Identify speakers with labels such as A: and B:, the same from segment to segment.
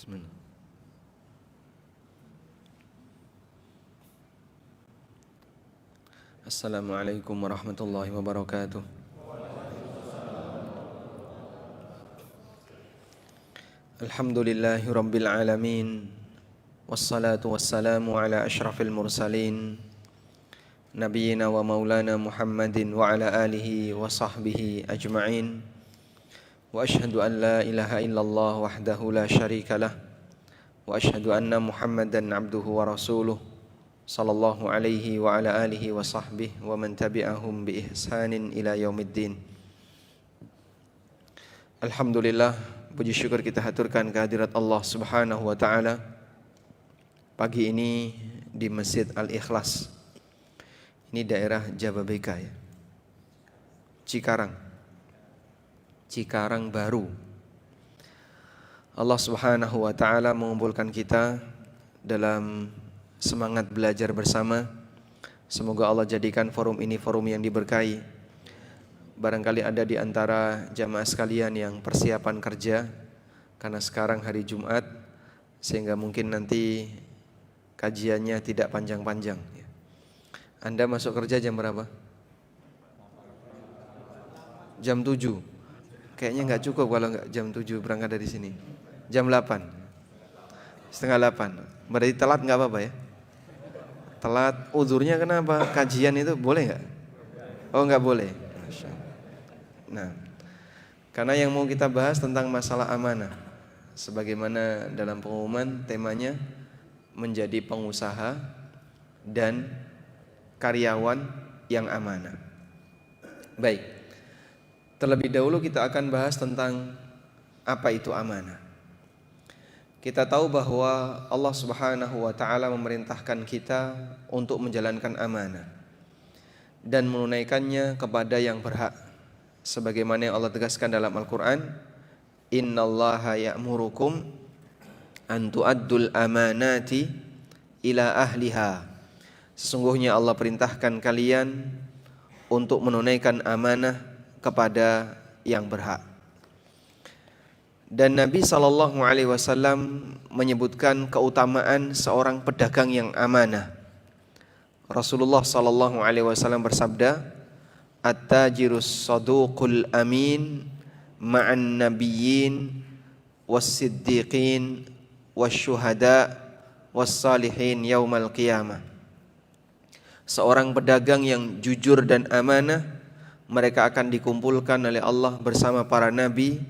A: Bismillah. Assalamualaikum warahmatullahi wabarakatuh. Alhamdulillahi rabbil alamin. Wassalatu wassalamu ala ashrafil mursalin Nabiyyina wa maulana Muhammadin wa ala alihi wa sahbihi ajma'in. Wa ashhadu an la ilaha illallah wahdahu la syarika lah. Wa ashhadu anna Muhammadan abduhu wa rasuluh sallallahu alaihi wa ala alihi wa sahbihi wa man tabi'ahum bi ihsanin ila yaumiddin. Alhamdulillah, puji syukur kita haturkan kehadirat Allah Subhanahu wa taala pagi ini di Masjid Al-Ikhlas. Ini daerah Jababeka ya. Cikarang Baru. Allah Subhanahu wa taala mengumpulkan kita dalam semangat belajar bersama. Semoga Allah jadikan forum ini forum yang diberkahi. Barangkali ada di antara jamaah sekalian yang persiapan kerja karena sekarang hari Jumat, sehingga mungkin nanti kajiannya tidak panjang-panjang. Anda masuk kerja jam berapa? Jam 7. Kayaknya nggak cukup kalau nggak jam 7 berangkat dari sini. Jam 8. Setengah 8. Berarti telat nggak apa-apa ya? Telat, uzurnya kenapa? Kajian itu boleh nggak? Oh nggak boleh. Nah, karena yang mau kita bahas tentang masalah amanah. Sebagaimana dalam pengumuman temanya menjadi pengusaha dan karyawan yang amanah. Baik. Terlebih dahulu kita akan bahas tentang apa itu amanah. Kita tahu bahwa Allah Subhanahu wa taala memerintahkan kita untuk menjalankan amanah dan menunaikannya kepada yang berhak. Sebagaimana yang Allah tegaskan dalam Al-Qur'an, "Innallaha ya'murukum an tu'addul amanati ila ahliha." Sesungguhnya Allah perintahkan kalian untuk menunaikan amanah kepada yang berhak. Dan Nabi SAW menyebutkan keutamaan seorang pedagang yang amanah. Rasulullah SAW bersabda, "At-tajirus saduqul amin ma'an nabiyyin was-siddiqin wasyuhada was-salihin yaumal qiyamah." Seorang pedagang yang jujur dan amanah, mereka akan dikumpulkan oleh Allah bersama para nabi,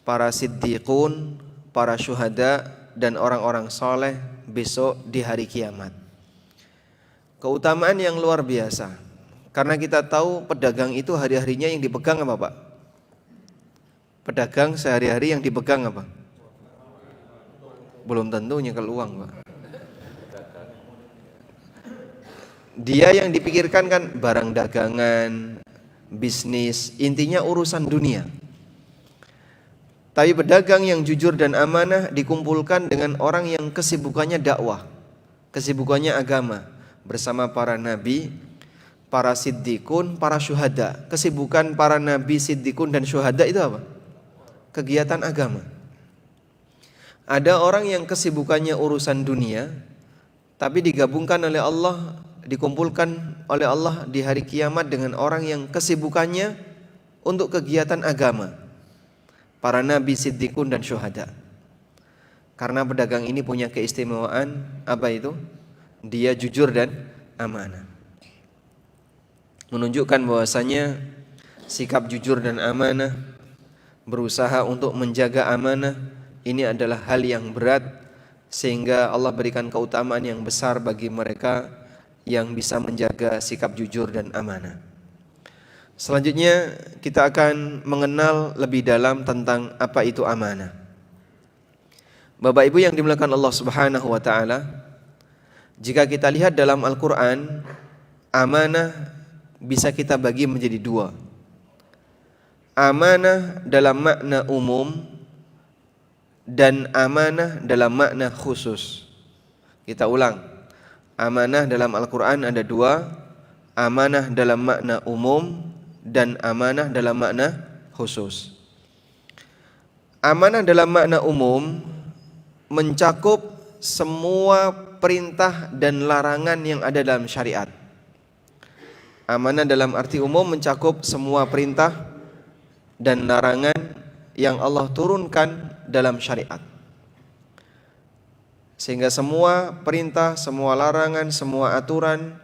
A: para siddiqun, para syuhada, dan orang-orang soleh besok di hari kiamat. Keutamaan yang luar biasa. Karena kita tahu pedagang itu hari-harinya yang dipegang apa Pak? Pedagang sehari-hari yang dipegang apa? Belum tentu nyekel uang Pak. Dia yang dipikirkan kan barang dagangan, bisnis, intinya urusan dunia. Tapi pedagang yang jujur dan amanah dikumpulkan dengan orang yang kesibukannya dakwah, kesibukannya agama, bersama para nabi, para siddiqun, para syuhada. Kesibukan para nabi, siddiqun, dan syuhada itu apa? Kegiatan agama. Ada orang yang kesibukannya urusan dunia, tapi digabungkan oleh Allah, dikumpulkan oleh Allah di hari kiamat dengan orang yang kesibukannya untuk kegiatan agama, para nabi, siddiqun, dan syuhada. Karena pedagang ini punya keistimewaan apa itu? Dia jujur dan amanah. Menunjukkan bahwasanya sikap jujur dan amanah, berusaha untuk menjaga amanah, ini adalah hal yang berat, sehingga Allah berikan keutamaan yang besar bagi mereka yang bisa menjaga sikap jujur dan amanah. Selanjutnya kita akan mengenal lebih dalam tentang apa itu amanah. Bapak Ibu yang dimuliakan Allah Subhanahu wa taala, jika kita lihat dalam Al-Qur'an, amanah bisa kita bagi menjadi dua. Amanah dalam makna umum dan amanah dalam makna khusus. Kita ulang. Amanah dalam Al-Quran ada dua, amanah dalam makna umum dan amanah dalam makna khusus. Amanah dalam makna umum mencakup semua perintah dan larangan yang ada dalam syariat. Amanah dalam arti umum mencakup semua perintah dan larangan yang Allah turunkan dalam syariat. Sehingga semua perintah, semua larangan, semua aturan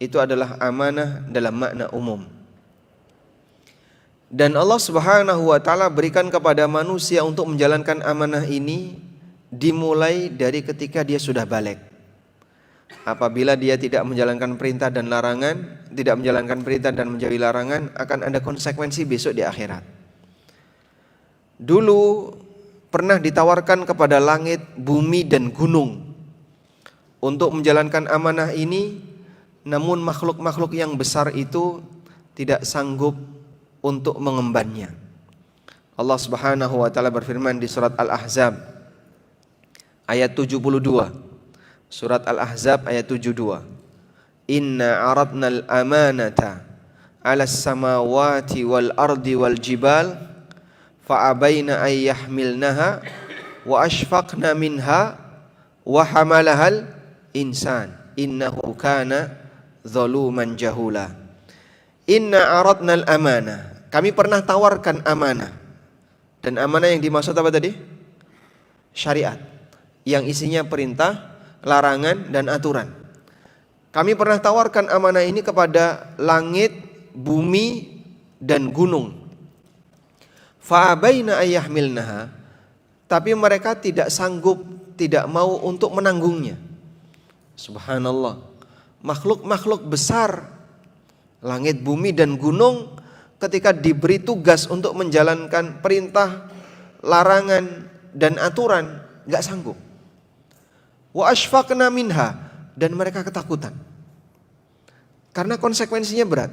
A: itu adalah amanah dalam makna umum. Dan Allah Subhanahu wa taala berikan kepada manusia untuk menjalankan amanah ini dimulai dari ketika dia sudah baligh. Apabila dia tidak menjalankan perintah dan larangan, tidak menjalankan perintah dan menjauhi larangan, akan ada konsekuensi besok di akhirat. Dulu pernah ditawarkan kepada langit, bumi dan gunung untuk menjalankan amanah ini, namun makhluk-makhluk yang besar itu tidak sanggup untuk mengembannya. Allah Subhanahu wa taala berfirman di surat Al-Ahzab ayat 72. Surat Al-Ahzab ayat 72. Inna aradnal amanata 'alas samawati wal ardi wal jibal fa'abaina ay yahmilnaha wa ashfaqna minha wa hamalahal insan innahu kana zaluman jahula. Inna aradnal amanah, kami pernah tawarkan amanah. Dan amanah yang dimaksud apa tadi? Syariat, yang isinya perintah, larangan dan aturan. Kami pernah tawarkan amanah ini kepada langit, bumi dan gunung. Fa'abaina ayyahmilnaha, tapi mereka tidak sanggup, tidak mau untuk menanggungnya. Subhanallah, makhluk-makhluk besar, langit, bumi dan gunung, ketika diberi tugas untuk menjalankan perintah, larangan dan aturan, gak sanggup. Wa ashfaqna minha, dan mereka ketakutan karena konsekuensinya berat.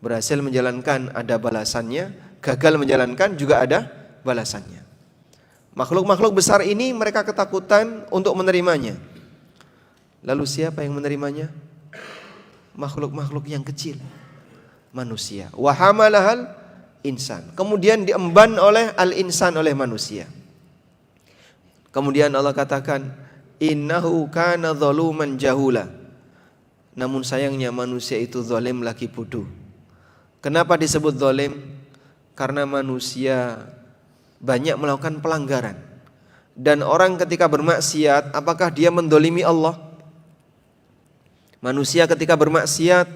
A: Berhasil menjalankan ada balasannya, gagal menjalankan juga ada balasannya. Makhluk-makhluk besar ini mereka ketakutan untuk menerimanya. Lalu siapa yang menerimanya? Makhluk-makhluk yang kecil, manusia. Wa hamalahal insan, kemudian diemban oleh al-insan, oleh manusia. Kemudian Allah katakan, innahu kana zaluman jahula. Namun sayangnya manusia itu zalim lagi bodoh. Kenapa disebut zalim? Karena manusia banyak melakukan pelanggaran. Dan orang ketika bermaksiat, apakah dia mendolimi Allah? Manusia ketika bermaksiat,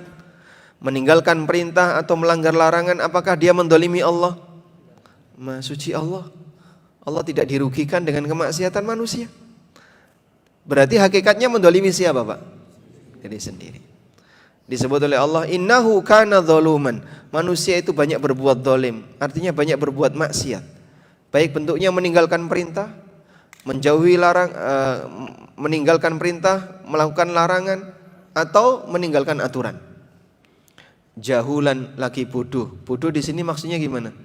A: meninggalkan perintah atau melanggar larangan, apakah dia mendolimi Allah? Maha suci Allah. Allah tidak dirugikan dengan kemaksiatan manusia. Berarti hakikatnya mendolimi siapa, Pak? Diri sendiri. Disebut oleh Allah, innahu kana zaluman. Manusia itu banyak berbuat zalim, artinya banyak berbuat maksiat. Baik bentuknya meninggalkan perintah, meninggalkan perintah, melakukan larangan, atau meninggalkan aturan. Jahulan lagi bodoh. Bodoh di sini maksudnya gimana?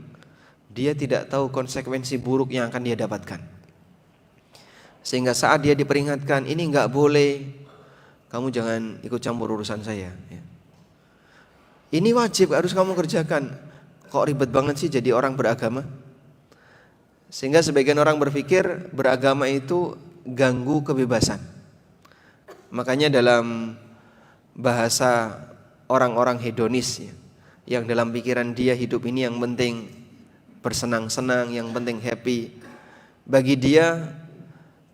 A: Dia tidak tahu konsekuensi buruk yang akan dia dapatkan. Sehingga saat dia diperingatkan, ini enggak boleh, kamu jangan ikut campur urusan saya. Ini wajib, harus kamu kerjakan. Kok ribet banget sih jadi orang beragama? Sehingga sebagian orang berpikir beragama itu ganggu kebebasan. Makanya dalam bahasa orang-orang hedonis, yang dalam pikiran dia hidup ini yang penting bersenang-senang, yang penting happy, bagi dia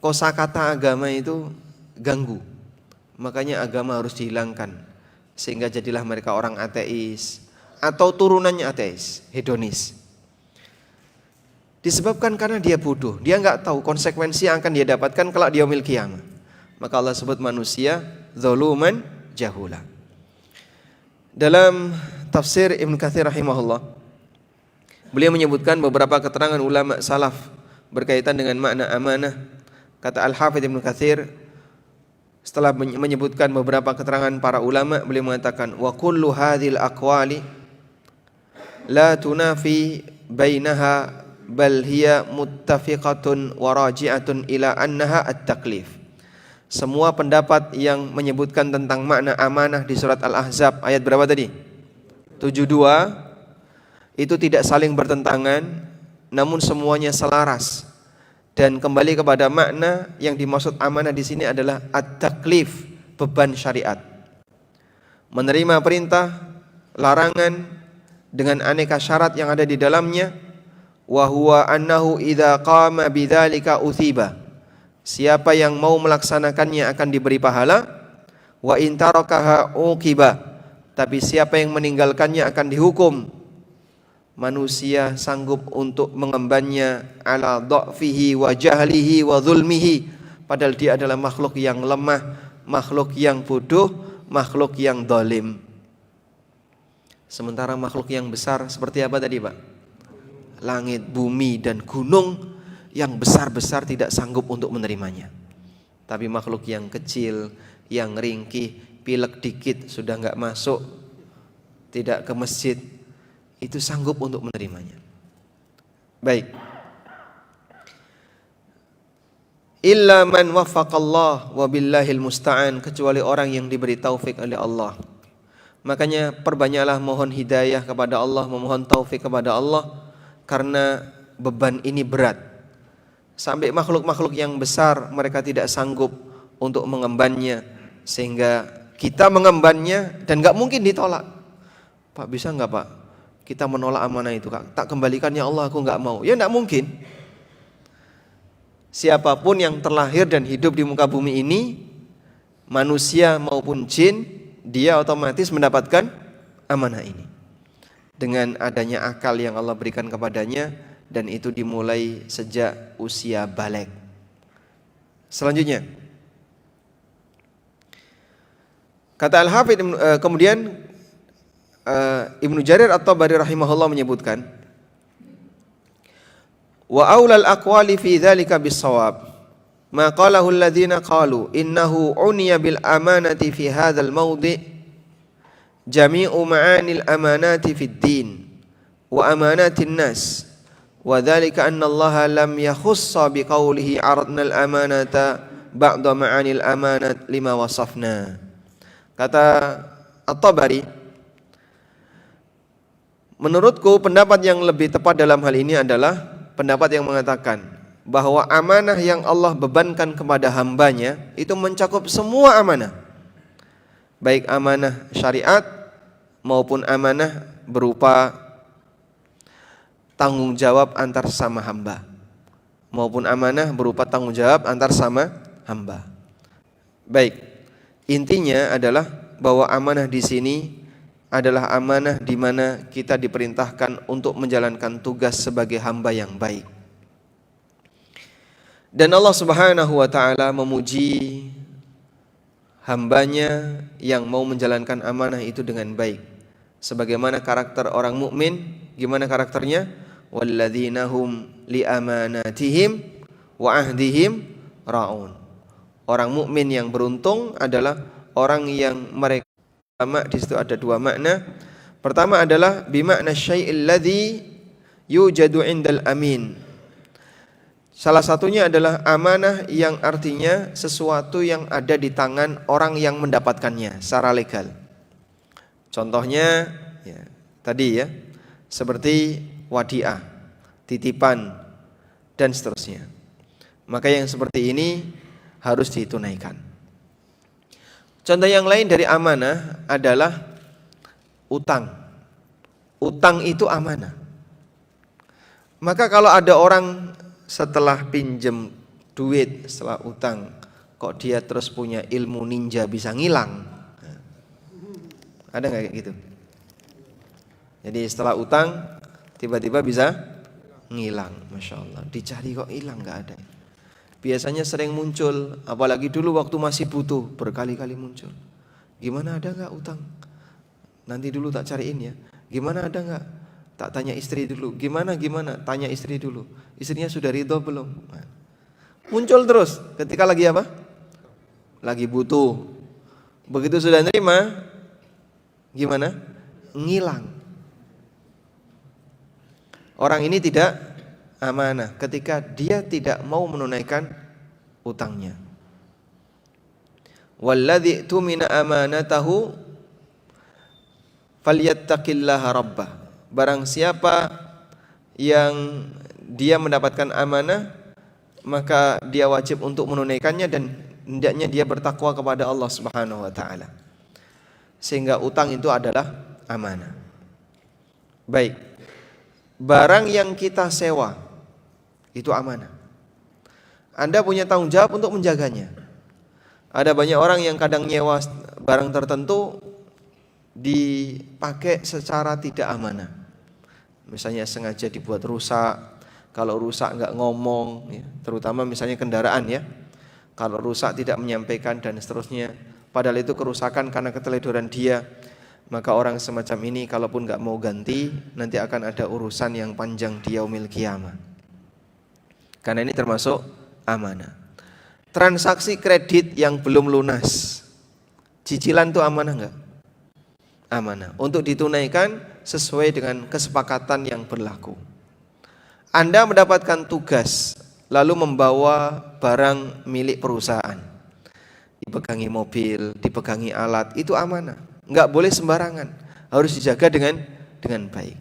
A: kosakata agama itu ganggu. Makanya agama harus dihilangkan. Sehingga jadilah mereka orang ateis atau turunannya ateis, hedonis. Disebabkan karena dia bodoh, dia enggak tahu konsekuensi yang akan dia dapatkan kelak di yaumil qiyamah. Maka Allah sebut manusia zaluman jahula. Dalam tafsir Ibnu Katsir rahimahullah, beliau menyebutkan beberapa keterangan ulama salaf berkaitan dengan makna amanah. Kata Al-Hafidz Ibnu Katsir, setelah menyebutkan beberapa keterangan para ulama, beliau mengatakan, wa kullu hadhil aqwali la tunafi bainaha bal hiya muttafiqatun wa raji'atun ila annaha at-taklif. Semua pendapat yang menyebutkan tentang makna amanah di surat Al-Ahzab ayat berapa tadi? 72, itu tidak saling bertentangan, namun semuanya selaras Dan kembali kepada makna yang dimaksud amanah di sini adalah at-taklif, beban syariat. Menerima perintah, larangan dengan aneka syarat yang ada di dalamnya. Wa huwa annahu idza qama bidzalika uthiba. Siapa yang mau melaksanakannya akan diberi pahala. Wa in tarakaha uqiba. Tapi siapa yang meninggalkannya akan dihukum. Manusia sanggup untuk mengembannya ala dha'fihi wa jahlihi wa zulmihi, padahal dia adalah makhluk yang lemah, makhluk yang bodoh, makhluk yang zalim. Sementara makhluk yang besar seperti apa tadi, Pak? Langit, bumi dan gunung yang besar-besar tidak sanggup untuk menerimanya. Tapi makhluk yang kecil, yang ringkih, pilek dikit sudah enggak masuk, tidak ke masjid, itu sanggup untuk menerimanya. Baik. Illa man waffaqallah wa billahil musta'an, kecuali orang yang diberi taufik oleh Allah. Makanya perbanyaklah mohon hidayah kepada Allah, memohon taufik kepada Allah, karena beban ini berat. Sampai makhluk-makhluk yang besar mereka tidak sanggup untuk mengembannya, sehingga kita mengembannya dan enggak mungkin ditolak. Pak, bisa enggak Pak? Kita menolak amanah itu, Kak. Tak kembalikan ya Allah, aku enggak mau. Ya enggak mungkin. Siapapun yang terlahir dan hidup di muka bumi ini, manusia maupun jin, dia otomatis mendapatkan amanah ini. Dengan adanya akal yang Allah berikan kepadanya, dan itu dimulai sejak usia baligh. Selanjutnya, kata Al-Hafidz kemudian Ibnu Jarir At-Tabari rahimahullah menyebutkan, wa aulal aqwali fi dzalika bis-shawab ma qalahu alladziina qalu innahu uniya bil amanati fi hadzal mawdi' jami'u ma'anil amanati fid din wa amanatin nas wa dzalika anna Allah lam yakhussa bi qawlihi aradna al amanata ba'da ma'anil amanat lima wasafna. Kata At-Tabari, menurutku pendapat yang lebih tepat dalam hal ini adalah pendapat yang mengatakan bahwa amanah yang Allah bebankan kepada hambanya itu mencakup semua amanah, baik amanah syariat maupun amanah berupa tanggung jawab antar sama hamba, maupun amanah berupa tanggung jawab antar sama hamba. Baik, intinya adalah bahwa amanah di sini adalah amanah di mana kita diperintahkan untuk menjalankan tugas sebagai hamba yang baik. Dan Allah Subhanahu wa taala memuji hambanya yang mau menjalankan amanah itu dengan baik. Sebagaimana karakter orang mukmin, gimana karakternya? Walladzina hum li amanatihim wa ahdihim raun. Orang mukmin yang beruntung adalah orang yang mereka, di situ ada dua makna. Pertama adalah bimakna syai'il ladzi yujadu 'indal amin. Salah satunya adalah amanah yang artinya sesuatu yang ada di tangan orang yang mendapatkannya secara legal. Contohnya ya, tadi ya, seperti wadiah, titipan dan seterusnya. Maka yang seperti ini harus ditunaikan. Contoh yang lain dari amanah adalah utang. Utang itu amanah. Maka kalau ada orang setelah pinjem duit, setelah utang, kok dia terus punya ilmu ninja bisa ngilang? Ada nggak kayak gitu? Jadi setelah utang tiba-tiba bisa ngilang, masya Allah. Dicari kok hilang, nggak ada. Biasanya sering muncul, apalagi dulu waktu masih butuh, berkali-kali muncul. Gimana, ada nggak utang? Nanti dulu tak cariin ya. Gimana, ada nggak? Tak tanya istri dulu. Gimana? Tanya istri dulu. Istrinya sudah ridho belum? Nah, muncul terus. Ketika lagi apa? Lagi butuh. Begitu sudah nerima, gimana? Ngilang. Orang ini tidak amanah ketika dia tidak mau menunaikan utangnya. Walladzi tumina amanatahu falyattaqillaha rabbah. Barang siapa yang dia mendapatkan amanah, maka dia wajib untuk menunaikannya dan hendaknya dia bertakwa kepada Allah Subhanahu wa taala. Sehingga utang itu adalah amanah. Baik. Barang yang kita sewa itu amanah. Anda punya tanggung jawab untuk menjaganya. Ada banyak orang yang kadang nyewa barang tertentu dipakai secara tidak amanah. Misalnya sengaja dibuat rusak. Kalau rusak nggak ngomong, ya, terutama misalnya kendaraan ya. Kalau rusak tidak menyampaikan dan seterusnya. Padahal itu kerusakan karena keteledoran dia. Maka orang semacam ini kalaupun nggak mau ganti, nanti akan ada urusan yang panjang di yaumil qiyamah. Karena ini termasuk amanah. Transaksi kredit yang belum lunas, cicilan itu amanah nggak? Amanah. Untuk ditunaikan sesuai dengan kesepakatan yang berlaku. Anda mendapatkan tugas lalu membawa barang milik perusahaan, dipegangi mobil, dipegangi alat, itu amanah. Enggak boleh sembarangan, harus dijaga dengan baik.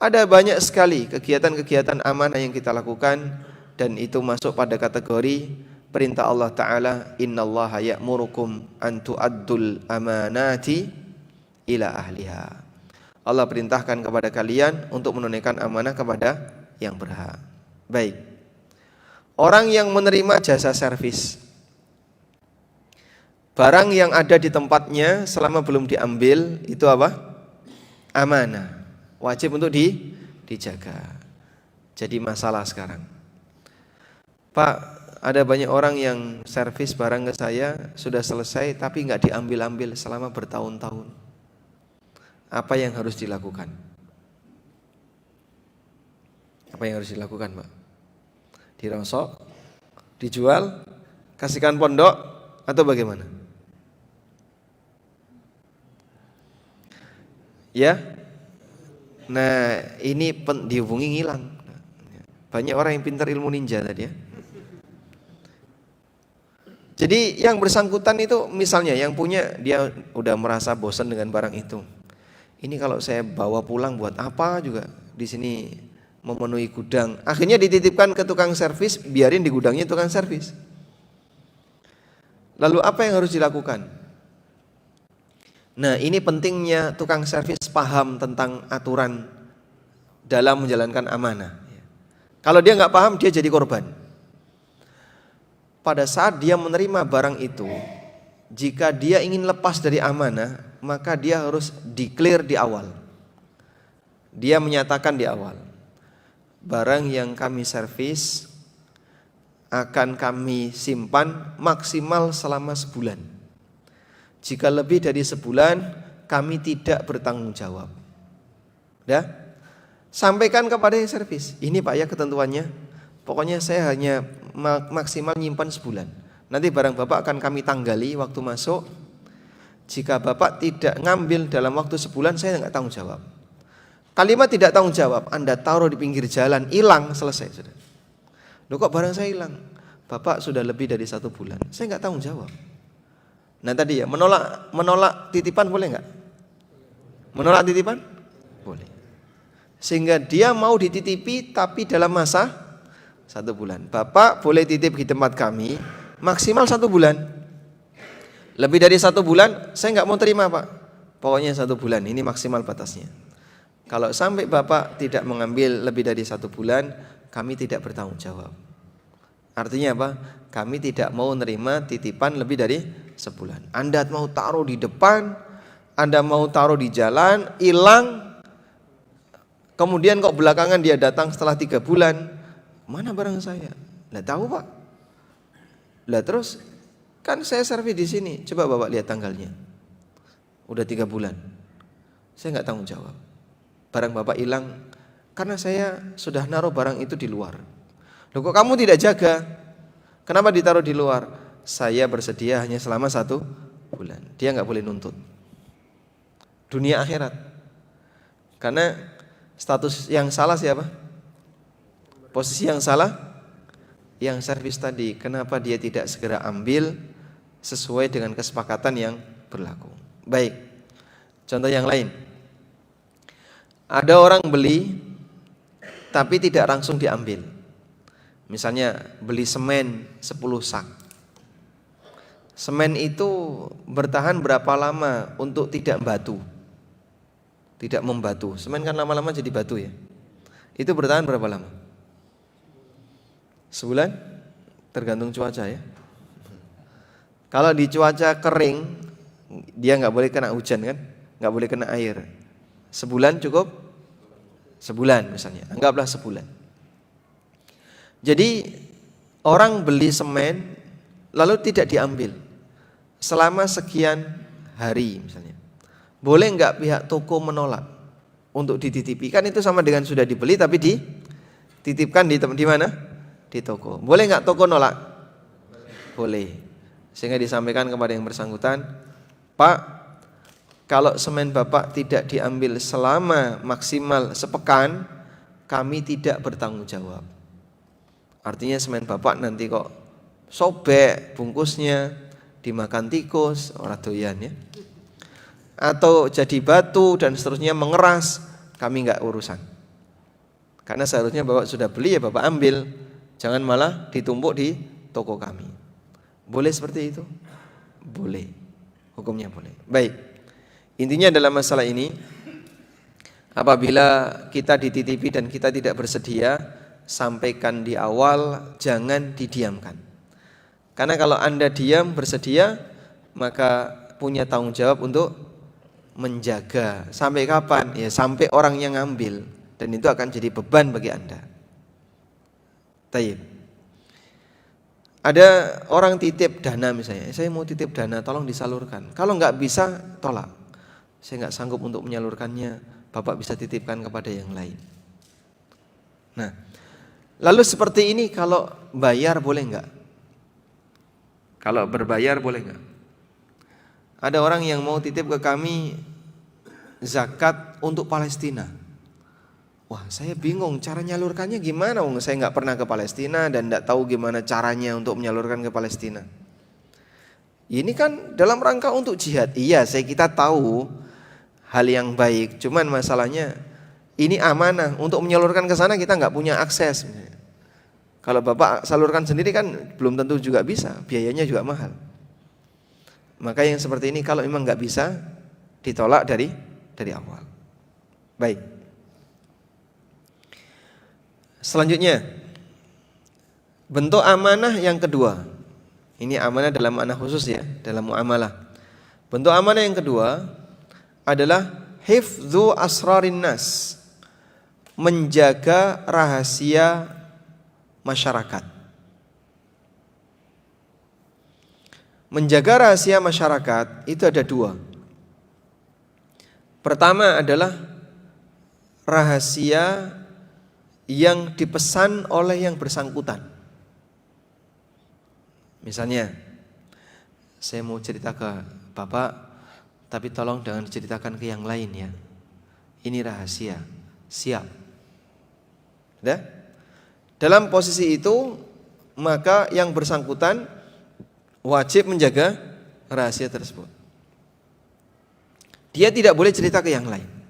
A: Ada banyak sekali kegiatan-kegiatan amanah yang kita lakukan dan itu masuk pada kategori perintah Allah Ta'ala, innallaha ya'murukum an tu'addul amanati ila ahliha. Allah perintahkan kepada kalian untuk menunaikan amanah kepada yang berhak. Baik. Orang yang menerima jasa servis, barang yang ada di tempatnya selama belum diambil itu apa? Amanah. Wajib untuk dijaga. Jadi masalah sekarang, Pak, ada banyak orang yang servis barang ke saya sudah selesai tapi nggak diambil-ambil selama bertahun-tahun. Apa yang harus dilakukan? Apa yang harus dilakukan, Pak? Dirosok, dijual, kasihkan pondok, atau bagaimana? Ya, nah ini dihubungi ngilang. Banyak orang yang pintar ilmu ninja tadi ya. Jadi yang bersangkutan itu misalnya yang punya dia udah merasa bosan dengan barang itu. Ini kalau saya bawa pulang buat apa juga, di sini memenuhi gudang. Akhirnya dititipkan ke tukang servis, biarin di gudangnya tukang servis. Lalu apa yang harus dilakukan? Nah, ini pentingnya tukang servis paham tentang aturan dalam menjalankan amanah. Kalau dia nggak paham, dia jadi korban. Pada saat dia menerima barang itu, jika dia ingin lepas dari amanah, maka dia harus declare di awal. Dia menyatakan di awal, barang yang kami servis akan kami simpan maksimal selama sebulan. Jika lebih dari sebulan, kami tidak bertanggung jawab. Ya? Sampaikan kepada yang servis, ini Pak ya ketentuannya. Pokoknya saya hanya maksimal nyimpan sebulan. Nanti barang Bapak akan kami tanggali waktu masuk. Jika Bapak tidak ngambil dalam waktu sebulan, saya nggak tanggung jawab. Kalimat tidak tanggung jawab, Anda taruh di pinggir jalan, hilang, selesai sudah. Loh kok barang saya hilang? Bapak sudah lebih dari 1 bulan, saya nggak tanggung jawab. Nah tadi ya, menolak titipan boleh nggak? Menolak titipan? Boleh. Sehingga dia mau dititipi tapi dalam masa 1 bulan. Bapak boleh titip di tempat kami maksimal 1 bulan. Lebih dari 1 bulan saya nggak mau terima Pak. Pokoknya 1 bulan, ini maksimal batasnya. Kalau sampai Bapak tidak mengambil lebih dari 1 bulan, kami tidak bertanggung jawab. Artinya apa? Kami tidak mau menerima titipan lebih dari sebulan. Anda mau taruh di depan, Anda mau taruh di jalan, hilang. Kemudian kok belakangan dia datang setelah 3 bulan. Mana barang saya? Lah tahu Pak. Lah terus kan saya servis di sini. Coba Bapak lihat tanggalnya. Udah 3 bulan. Saya nggak tanggung jawab. Barang Bapak hilang karena saya sudah naruh barang itu di luar. Loh kok kamu tidak jaga? Kenapa ditaruh di luar? Saya bersedia hanya selama 1 bulan. Dia nggak boleh nuntut. Dunia akhirat. Karena status yang salah siapa? Posisi yang salah yang servis tadi. Kenapa dia tidak segera ambil sesuai dengan kesepakatan yang berlaku? Baik. Contoh yang lain. Ada orang beli tapi tidak langsung diambil. Misalnya beli semen 10 sak. Semen itu bertahan berapa lama untuk tidak batu? Tidak membatu. Semen kan lama-lama jadi batu ya. Itu bertahan berapa lama? Sebulan? Tergantung cuaca ya. Kalau di cuaca kering, dia nggak boleh kena hujan kan? Nggak boleh kena air. Sebulan cukup? Sebulan misalnya. Anggaplah sebulan. Jadi orang beli semen lalu tidak diambil selama sekian hari misalnya. Boleh nggak pihak toko menolak untuk dititipi? Kan itu sama dengan sudah dibeli tapi dititipkan di mana? Di toko. Boleh nggak toko nolak? Boleh. Sehingga disampaikan kepada yang bersangkutan, Pak, kalau semen Bapak tidak diambil selama maksimal sepekan, kami tidak bertanggung jawab. Artinya semen Bapak nanti kok sobek bungkusnya, dimakan tikus, orang doyan ya. Atau jadi batu dan seterusnya mengeras, kami enggak urusan. Karena seharusnya Bapak sudah beli ya Bapak ambil, jangan malah ditumpuk di toko kami. Boleh seperti itu? Boleh. Hukumnya boleh. Baik. Intinya dalam masalah ini, apabila kita dititipi dan kita tidak bersedia, sampaikan di awal, jangan didiamkan. Karena kalau Anda diam bersedia, maka punya tanggung jawab untuk menjaga. Sampai kapan? Ya sampai orang yang ngambil. Dan itu akan jadi beban bagi Anda. Taib. Ada orang titip dana misalnya, saya mau titip dana, tolong disalurkan. Kalau nggak bisa, tolak. Saya nggak sanggup untuk menyalurkannya, Bapak bisa titipkan kepada yang lain. Nah, lalu seperti ini kalau bayar boleh nggak? Kalau berbayar boleh nggak? Ada orang yang mau titip ke kami zakat untuk Palestina. Wah, saya bingung cara menyalurkannya gimana? Saya nggak pernah ke Palestina dan nggak tahu gimana caranya untuk menyalurkan ke Palestina. Ini kan dalam rangka untuk jihad. Iya, kita tahu hal yang baik. Cuman masalahnya ini amanah untuk menyalurkan ke sana kita nggak punya akses. Kalau Bapak salurkan sendiri kan belum tentu juga bisa, biayanya juga mahal. Maka yang seperti ini kalau memang nggak bisa, ditolak dari awal. Baik. Selanjutnya, bentuk amanah yang kedua. Ini amanah dalam makna khusus ya, dalam muamalah. Bentuk amanah yang kedua adalah hifdzu asrarin nas, menjaga rahasia masyarakat. Menjaga rahasia masyarakat itu ada dua. Pertama adalah rahasia yang dipesan oleh yang bersangkutan. Misalnya, saya mau cerita ke Bapak, tapi tolong jangan diceritakan ke yang lain ya. Ini rahasia. Siap. Udah? Dalam posisi itu, maka yang bersangkutan wajib menjaga rahasia tersebut. Dia tidak boleh cerita ke yang lain.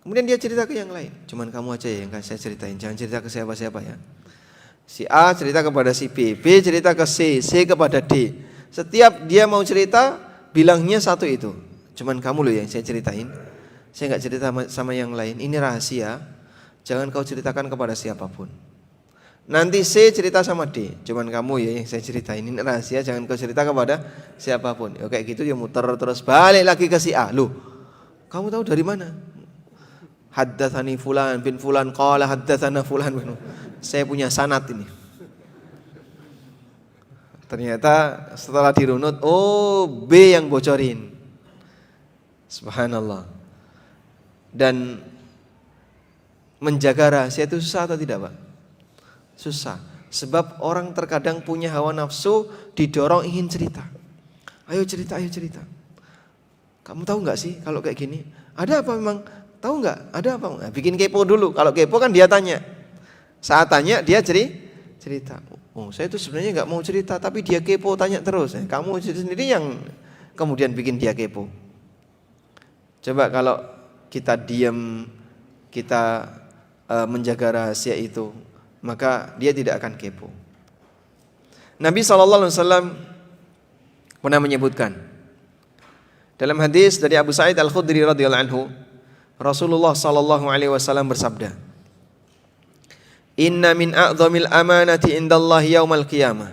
A: Kemudian dia cerita ke yang lain. Cuman kamu aja ya yang saya ceritain. Jangan cerita ke siapa-siapa ya. Si A cerita kepada si B, B cerita ke C, C kepada D. Setiap dia mau cerita, bilangnya satu itu. Cuman kamu loh yang saya ceritain. Saya nggak cerita sama yang lain. Ini rahasia. Jangan kau ceritakan kepada siapapun. Nanti C cerita sama D. Cuman kamu ya yang saya ceritain. Ini rahasia. Jangan kau cerita kepada siapapun. Ya, kayak gitu dia muter terus balik lagi ke si A. Loh, kamu tahu dari mana? Haddatsani fulan bin fulan qala haddatsana fulan bin. Saya punya sanad ini. Ternyata setelah dirunut, oh B yang bocorin. Subhanallah. Dan menjaga rahasia itu susah atau tidak, Pak? Susah. Sebab orang terkadang punya hawa nafsu, didorong ingin cerita. Ayo cerita, ayo cerita. Kamu tahu nggak sih kalau kayak gini? Ada apa memang? Tahu nggak? Ada apa? Nah, bikin kepo dulu. Kalau kepo kan dia tanya. Saat tanya dia cerita. Oh, saya itu sebenarnya nggak mau cerita, tapi dia kepo tanya terus. Kamu sendiri yang kemudian bikin dia kepo. Coba kalau kita diam, kita menjaga rahasia itu, maka dia tidak akan kepo. Nabi SAW pernah menyebutkan dalam hadis dari Abu Sa'id Al-Khudri radhiyallahu anhu, Rasulullah SAW bersabda, "Inna min a'dhamil amanati indallahi yaumal qiyamah."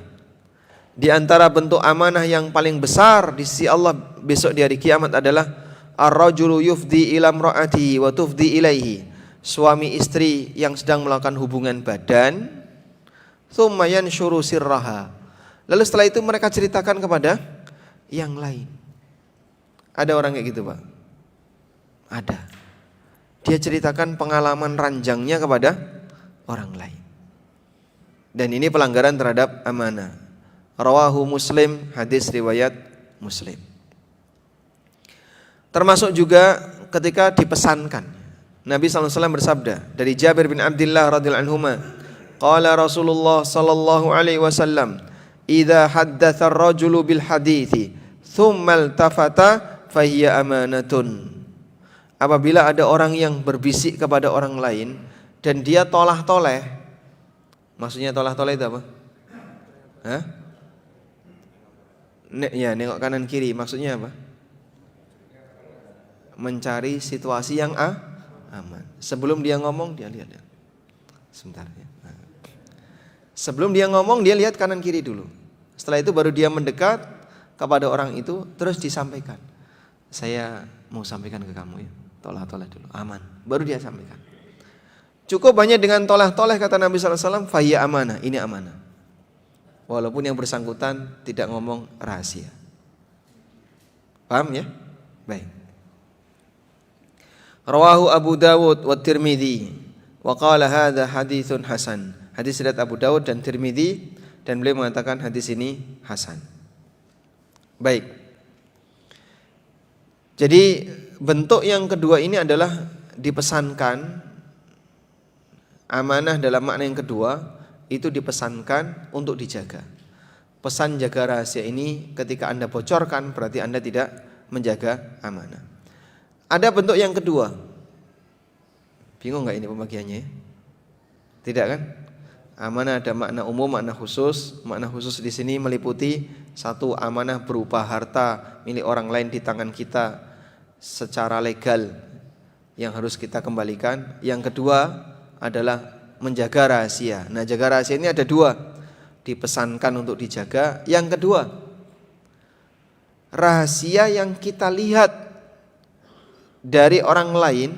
A: Di antara bentuk amanah yang paling besar di sisi Allah besok di hari kiamat adalah ar-rajulu yufdi ila imra'atihi wa tufdi ilaihi. Suami istri yang sedang melakukan hubungan badan, tsumma yanshuru sirraha. Lalu setelah itu mereka ceritakan kepada yang lain. Ada orang kayak gitu, Pak? Ada. Dia ceritakan pengalaman ranjangnya kepada orang lain. Dan ini pelanggaran terhadap amanah. Rawahu Muslim, hadis riwayat Muslim. Termasuk juga ketika dipesankan. Nabi SAW bersabda dari Jabir bin Abdullah radhiyallahu anhuma, qala Rasulullah sallallahu alaihi wasallam, "Idza haddatsa ar-rajulu bil hadithi, tsumma iltafata fahiya amanatun." Apabila ada orang yang berbisik kepada orang lain dan dia tolah-toleh, maksudnya tolah-toleh itu apa? Hah? Nengok kanan kiri, maksudnya apa? Mencari situasi yang aman. Sebelum dia ngomong dia lihat. Sebentar ya. Sebelum dia ngomong dia lihat kanan kiri dulu. Setelah itu baru dia mendekat kepada orang itu, terus disampaikan. Saya mau sampaikan ke kamu ya. Tolah-toleh dulu, aman. Baru dia sampaikan. Cukup hanya dengan tolah-toleh kata Nabi SAW, fahiyya amanah, ini amanah. Walaupun yang bersangkutan tidak ngomong rahasia. Paham ya? Baik. Rawahu Abu Dawud wa Tirmidzi wa qala hadza haditsun hasan. Hadis riwayat Abu Dawud dan Tirmidzi dan beliau mengatakan hadis ini hasan. Baik. Jadi bentuk yang kedua ini adalah dipesankan amanah dalam makna yang kedua itu dipesankan untuk dijaga. Pesan jaga rahasia ini ketika Anda bocorkan berarti Anda tidak menjaga amanah. Ada bentuk yang kedua. Bingung nggak ini pembagiannya? Tidak kan? Amanah ada makna umum, makna khusus. Makna khusus di sini meliputi satu, amanah berupa harta milik orang lain di tangan kita secara legal yang harus kita kembalikan. Yang kedua adalah menjaga rahasia. Nah, jaga rahasia ini ada dua, dipesankan untuk dijaga. Yang kedua, rahasia yang kita lihat dari orang lain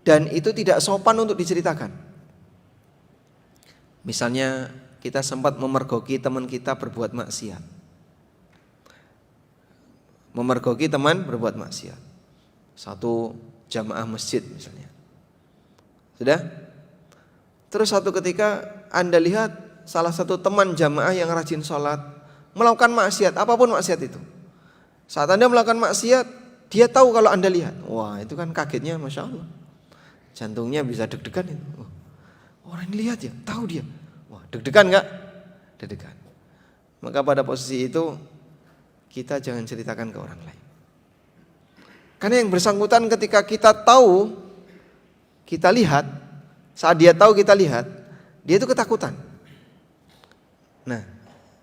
A: dan itu tidak sopan untuk diceritakan. Misalnya kita sempat memergoki teman kita berbuat maksiat. Memergoki teman berbuat maksiat. Satu jamaah masjid misalnya. Sudah? Terus satu ketika Anda lihat salah satu teman jamaah yang rajin sholat melakukan maksiat, apapun maksiat itu. Saat Anda melakukan maksiat, dia tahu kalau Anda lihat. Wah, itu kan kagetnya Masya Allah. Jantungnya bisa deg-degan itu. Orang ini lihat ya, tahu dia. Wah, deg-degan enggak? Deg-degan. Maka pada posisi itu kita jangan ceritakan ke orang lain. Karena yang bersangkutan ketika kita tahu, kita lihat, saat dia tahu kita lihat, dia itu ketakutan. Nah,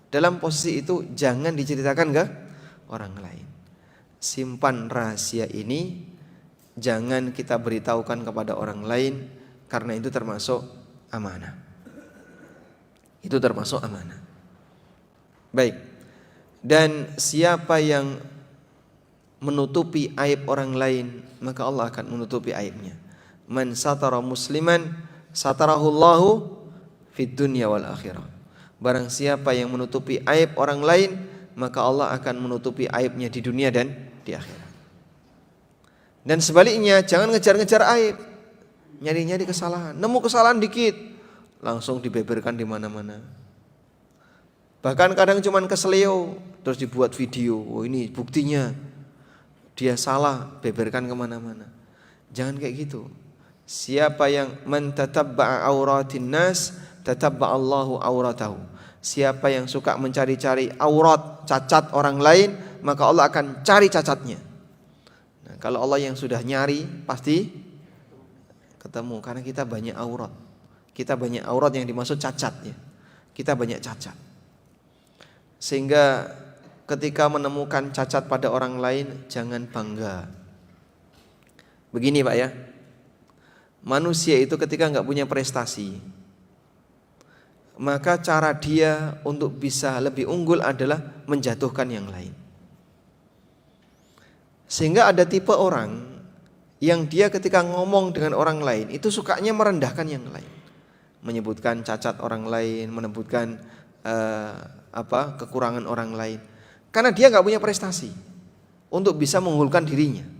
A: dalam posisi itu jangan diceritakan ke orang lain. Simpan rahasia ini, jangan kita beritahukan kepada orang lain, karena itu termasuk amanah. Itu termasuk amanah. Baik. Dan siapa yang menutupi aib orang lain, maka Allah akan menutupi aibnya. Man satara musliman satarahullahu fid dunya wal akhirah. Barang siapa yang menutupi aib orang lain, maka Allah akan menutupi aibnya di dunia dan di akhirat. Dan sebaliknya, jangan ngejar-ngejar aib, nyari-nyari kesalahan. Nemu kesalahan dikit, langsung dibeberkan di mana-mana. Bahkan kadang cuman keseleo, terus dibuat video. Oh, ini buktinya dia salah, beberkan kemana-mana. Jangan kayak gitu. Siapa yang mentatabba'a auratin nas, tatabba'allahu auratahu. Siapa yang suka mencari-cari aurat, cacat orang lain, maka Allah akan cari cacatnya. Nah, kalau Allah yang sudah nyari, pasti ketemu. Karena kita banyak aurat. Kita banyak aurat, yang dimaksud cacat ya. Kita banyak cacat. Sehingga ketika menemukan cacat pada orang lain, jangan bangga. Begini Pak ya, manusia itu ketika nggak punya prestasi, maka cara dia untuk bisa lebih unggul adalah menjatuhkan yang lain. Sehingga ada tipe orang yang dia ketika ngomong dengan orang lain itu sukanya merendahkan yang lain, menyebutkan cacat orang lain, menyebutkan kekurangan orang lain, karena dia nggak punya prestasi untuk bisa mengunggulkan dirinya.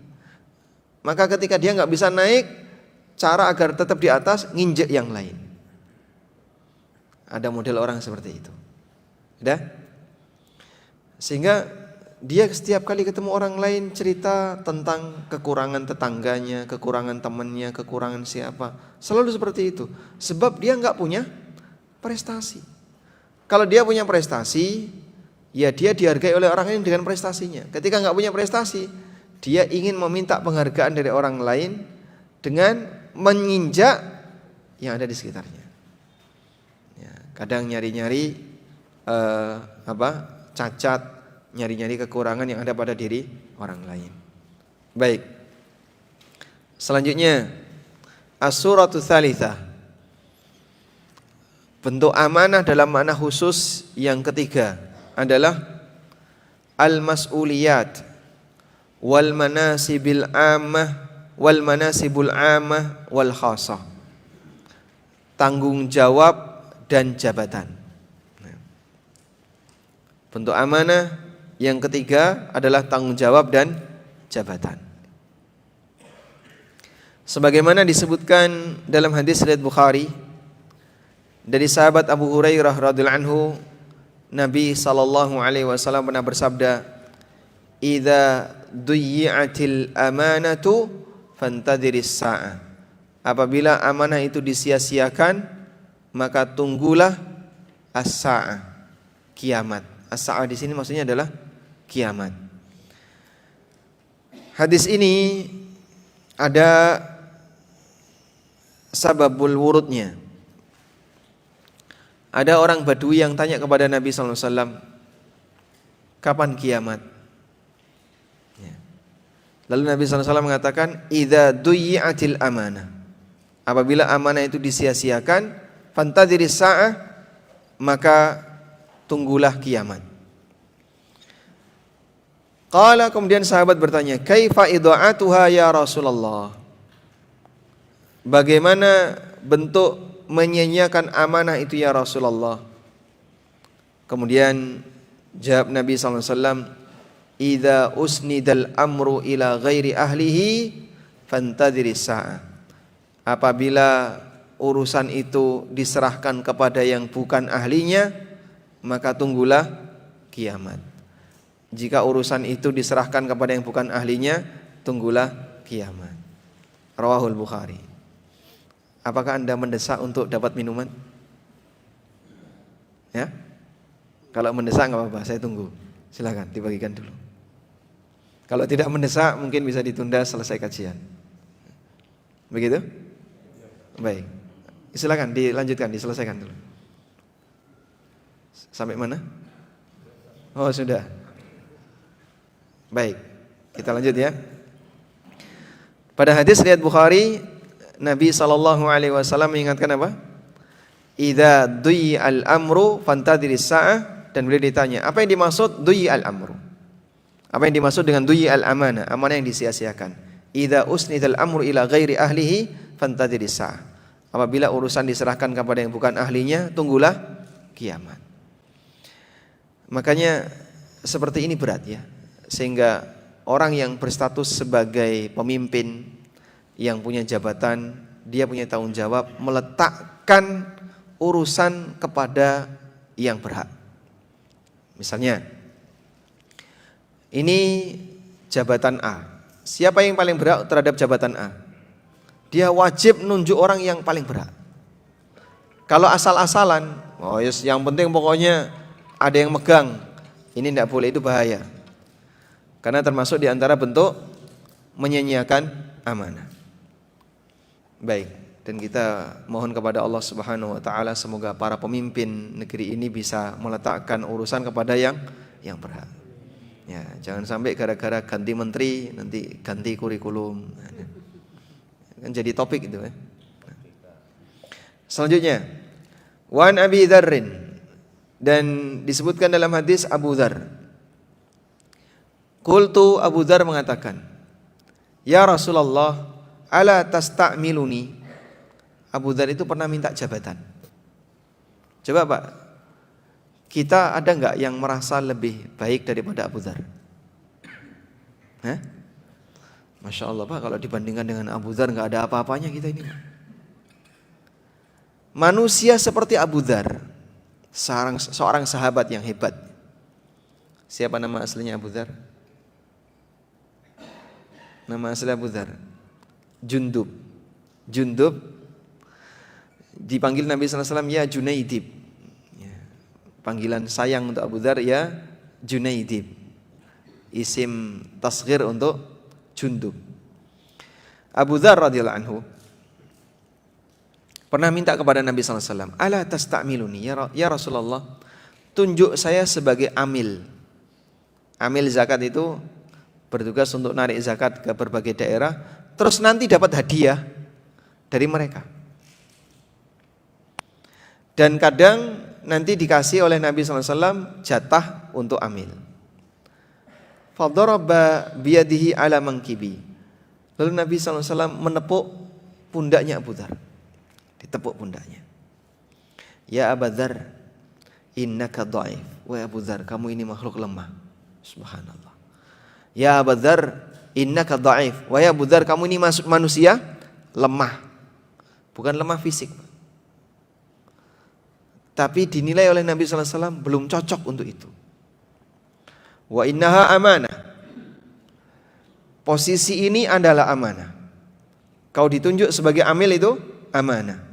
A: Maka ketika dia nggak bisa naik, cara agar tetap di atas, nginjek yang lain. Ada model orang seperti itu. Udah? Sehingga dia setiap kali ketemu orang lain cerita tentang kekurangan tetangganya, kekurangan temannya, kekurangan siapa, selalu seperti itu. Sebab dia nggak punya prestasi. Kalau dia punya prestasi, ya dia dihargai oleh orang lain dengan prestasinya. Ketika nggak punya prestasi, dia ingin meminta penghargaan dari orang lain dengan menginjak yang ada di sekitarnya. Ya, kadang nyari-nyari cacat, nyari-nyari kekurangan yang ada pada diri orang lain. Baik. Selanjutnya, as-suratu tsalitsah. Bentuk amanah dalam makna khusus yang ketiga adalah al-mas'uliyat wal manasibul ammah wal khassah. Tanggung jawab dan jabatan. Bentuk amanah yang ketiga adalah tanggung jawab dan jabatan. Sebagaimana disebutkan dalam hadis riwayat Bukhari dari sahabat Abu Hurairah radhiyallahu anhu, Nabi sallallahu alaihi wasallam pernah bersabda, "Idza duyyi'atil amanatu fantadhiris sa'ah." Apabila amanah itu disia-siakan, maka tunggulah as-sa'ah, kiamat. As-sa'ah di sini maksudnya adalah kiamat. Hadis ini ada sababul wurudnya. Ada orang Badui yang tanya kepada Nabi sallallahu alaihi wasallam, kapan kiamat? Lalu Nabi SAW mengatakan, idza duyyi'atil amanah. Apabila amanah itu disia-siakan, fantadhiris sa'ah, maka tunggulah kiamat. Qala, kemudian sahabat bertanya, kaifa idha'atuha ya Rasulullah? Bagaimana bentuk menyia-nyiakan amanah itu ya Rasulullah? Kemudian jawab Nabi SAW, idza usnidal amru ila ghairi ahlihi fantadhiris sa'ah. Apabila urusan itu diserahkan kepada yang bukan ahlinya, maka tunggulah kiamat. Jika urusan itu diserahkan kepada yang bukan ahlinya, tunggulah kiamat. Rawahul Bukhari. Apakah Anda mendesak untuk dapat minuman? Ya? Kalau mendesak enggak apa-apa, saya tunggu. Silakan dibagikan dulu. Kalau tidak mendesak mungkin bisa ditunda selesai kajian. Begitu? Baik. Silakan dilanjutkan, diselesaikan dulu. Sampai mana? Oh, sudah. Baik. Kita lanjut ya. Pada hadis riwayat Bukhari, Nabi sallallahu alaihi wasallam mengingatkan apa? Idza duyyi'al amru fantadhiris sa'ah, dan beliau ditanya, apa yang dimaksud duyyi'al amru? Apa yang dimaksud dengan duyyi'al amanah? Amanah yang disia-siakan. Idza usnidal amru ila ghairi ahlihi fantadhiris sa'ah. Apabila urusan diserahkan kepada yang bukan ahlinya, tunggulah kiamat. Makanya seperti ini berat ya. Sehingga orang yang berstatus sebagai pemimpin, yang punya jabatan, dia punya tanggung jawab meletakkan urusan kepada yang berhak. Misalnya, ini jabatan A. Siapa yang paling berhak terhadap jabatan A? Dia wajib nunjuk orang yang paling berhak. Kalau asal-asalan, oh yes, yang penting pokoknya ada yang megang, ini tidak boleh, itu bahaya. Karena termasuk di antara bentuk menyia-nyiakan amanah. Baik, Dan kita mohon kepada Allah Subhanahu wa taala semoga para pemimpin negeri ini bisa meletakkan urusan kepada yang berhak. Ya, jangan sampai gara-gara ganti menteri nanti ganti kurikulum. Kan jadi topik itu ya. Selanjutnya, Wan Abi Dzarrin, dan disebutkan dalam hadis Abu Dzar. Qultu, Abu Dzar mengatakan, "Ya Rasulullah, ala tasta'miluni?" Abu Dzar itu pernah minta jabatan. Coba Pak, kita ada enggak yang merasa lebih baik daripada Abu Dzar? Hah? Masya Allah Pak, kalau dibandingkan dengan Abu Dzar enggak ada apa-apanya kita ini Pak. Manusia seperti Abu Dzar, seorang sahabat yang hebat. Siapa nama aslinya Abu Dzar? Nama asli Abu Dzar Jundub. Dipanggil Nabi SAW ya Junaidib, ya. Panggilan sayang untuk Abu Dzar ya Junaidib. Isim tasghir untuk Jundub. Abu Dzar radhiyallahu anhu pernah minta kepada Nabi SAW, ala tasta'miluni ya Rasulullah, tunjuk saya sebagai amil. Amil zakat itu bertugas untuk narik zakat ke berbagai daerah, terus nanti dapat hadiah dari mereka. Dan kadang nanti dikasih oleh Nabi SAW jatah untuk amil. Fadaraba biyadihi ala mankibi. Lalu Nabi SAW menepuk pundaknya Abu Dzar. Ditepuk pundaknya. Ya Abu Dzar, innaka dhaif. Wahai Abu Dzar, kamu ini makhluk lemah. Subhanallah. Ya Abu Dzar, innaka dhaif. Wahai Abu Dzar, kamu ini manusia lemah. Bukan lemah fisik, tapi dinilai oleh Nabi SAW belum cocok untuk itu. Wa innaha amanah. Posisi ini adalah amanah. Kau ditunjuk sebagai amil itu amanah.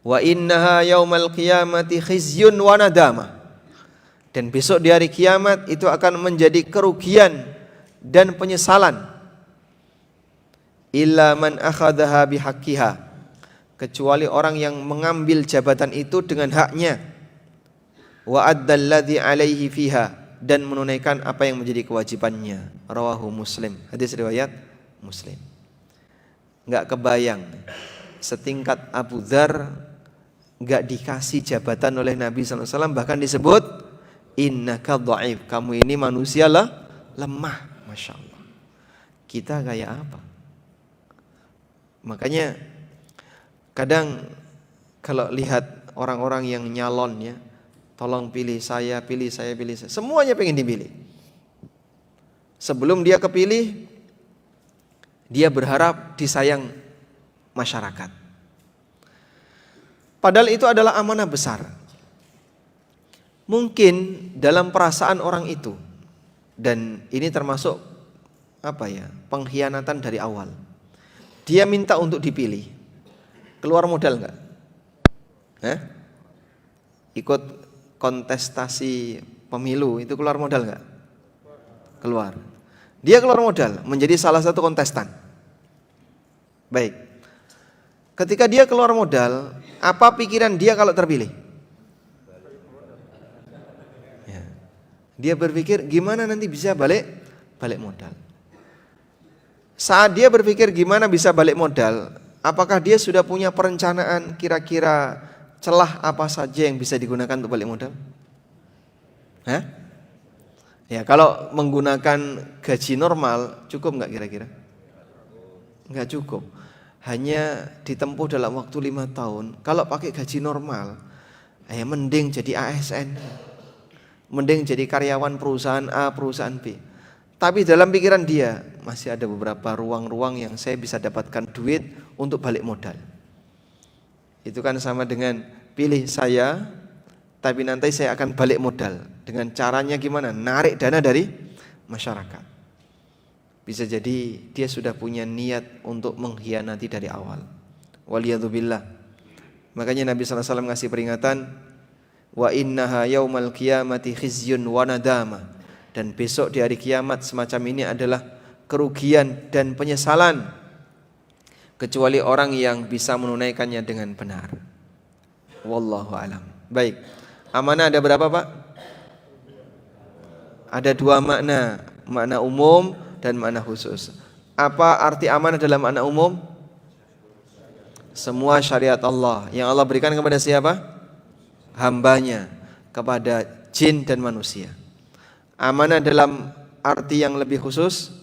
A: Wa innaha yaumal qiyamati khizyun wa nadama. Dan besok di hari kiamat itu akan menjadi kerugian dan penyesalan. Illa man akhadhaha bihaqqiha. Kecuali orang yang mengambil jabatan itu dengan haknya. Wa addalladzi alaihi fiha, dan menunaikan apa yang menjadi kewajibannya. Rawahu Muslim. Hadis riwayat Muslim. Enggak kebayang setingkat Abu Dzar enggak dikasih jabatan oleh Nabi SAW, bahkan disebut innaka dhaif, kamu ini manusia lemah. Masya Allah. Kita kayak apa? Makanya kadang kalau lihat orang-orang yang nyalon ya, tolong pilih saya, pilih saya, pilih saya. Semuanya pengen dipilih. Sebelum dia kepilih, dia berharap disayang masyarakat. Padahal itu adalah amanah besar. Mungkin dalam perasaan orang itu, dan ini termasuk pengkhianatan dari awal. Dia minta untuk dipilih. Keluar modal enggak? Ikut kontestasi pemilu itu keluar modal enggak? Keluar. Dia keluar modal menjadi salah satu kontestan. Baik. Ketika dia keluar modal, apa pikiran dia kalau terpilih? Ya. Dia berpikir gimana nanti bisa balik modal. Saat dia berpikir gimana bisa balik modal, apakah dia sudah punya perencanaan kira-kira celah apa saja yang bisa digunakan untuk balik modal? Ya, kalau menggunakan gaji normal cukup nggak kira-kira? Nggak cukup. Hanya ditempuh dalam waktu 5 tahun. Kalau pakai gaji normal, mending jadi ASN, mending jadi karyawan perusahaan A, perusahaan B. Tapi dalam pikiran dia masih ada beberapa ruang-ruang yang saya bisa dapatkan duit untuk balik modal. Itu kan sama dengan pilih saya, tapi nanti saya akan balik modal. Dengan caranya gimana? Narik dana dari masyarakat. Bisa jadi dia sudah punya niat untuk mengkhianati dari awal. Waliyadzubillah. Makanya Nabi SAW ngasih peringatan, wa innaha yaumal qiyamati khizyun wa nadama. Dan besok di hari kiamat semacam ini adalah kerugian dan penyesalan. kecuali orang yang bisa menunaikannya dengan benar. Wallahu alam. Baik. Amanah ada berapa, Pak? Ada dua makna, makna umum dan makna khusus. Apa arti amanah dalam makna umum? Semua syariat Allah yang Allah berikan kepada siapa? Hambanya, kepada jin dan manusia. Amanah dalam arti yang lebih khusus,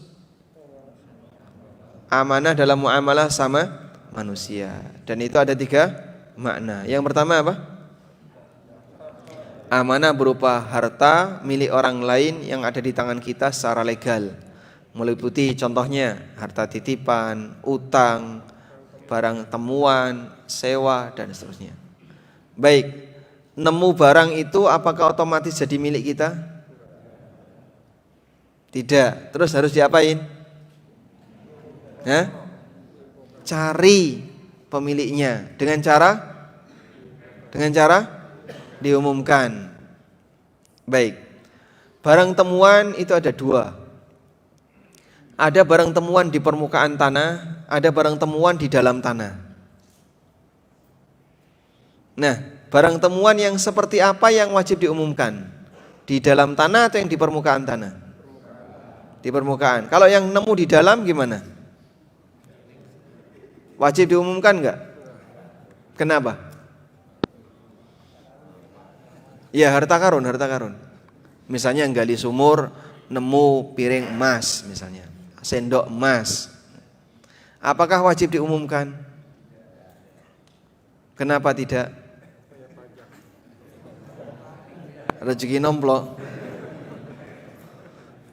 A: amanah dalam muamalah sama manusia. Dan itu ada 3 makna. Yang pertama apa? Amanah berupa harta milik orang lain yang ada di tangan kita secara legal. Meliputi contohnya harta titipan, utang, barang temuan, sewa, dan seterusnya. Baik, nemu barang itu apakah otomatis jadi milik kita? Tidak. Terus harus diapain? Cari pemiliknya dengan cara diumumkan. Baik. Barang temuan itu ada 2. Ada barang temuan di permukaan tanah, ada barang temuan di dalam tanah. Nah, barang temuan yang seperti apa yang wajib diumumkan? Di dalam tanah atau yang di permukaan tanah? Di permukaan. Kalau yang nemu di dalam gimana? Wajib diumumkan enggak? Kenapa? Ya, harta karun. Misalnya gali sumur, nemu piring emas misalnya, sendok emas. Apakah wajib diumumkan? Kenapa tidak? Rezeki nomplok.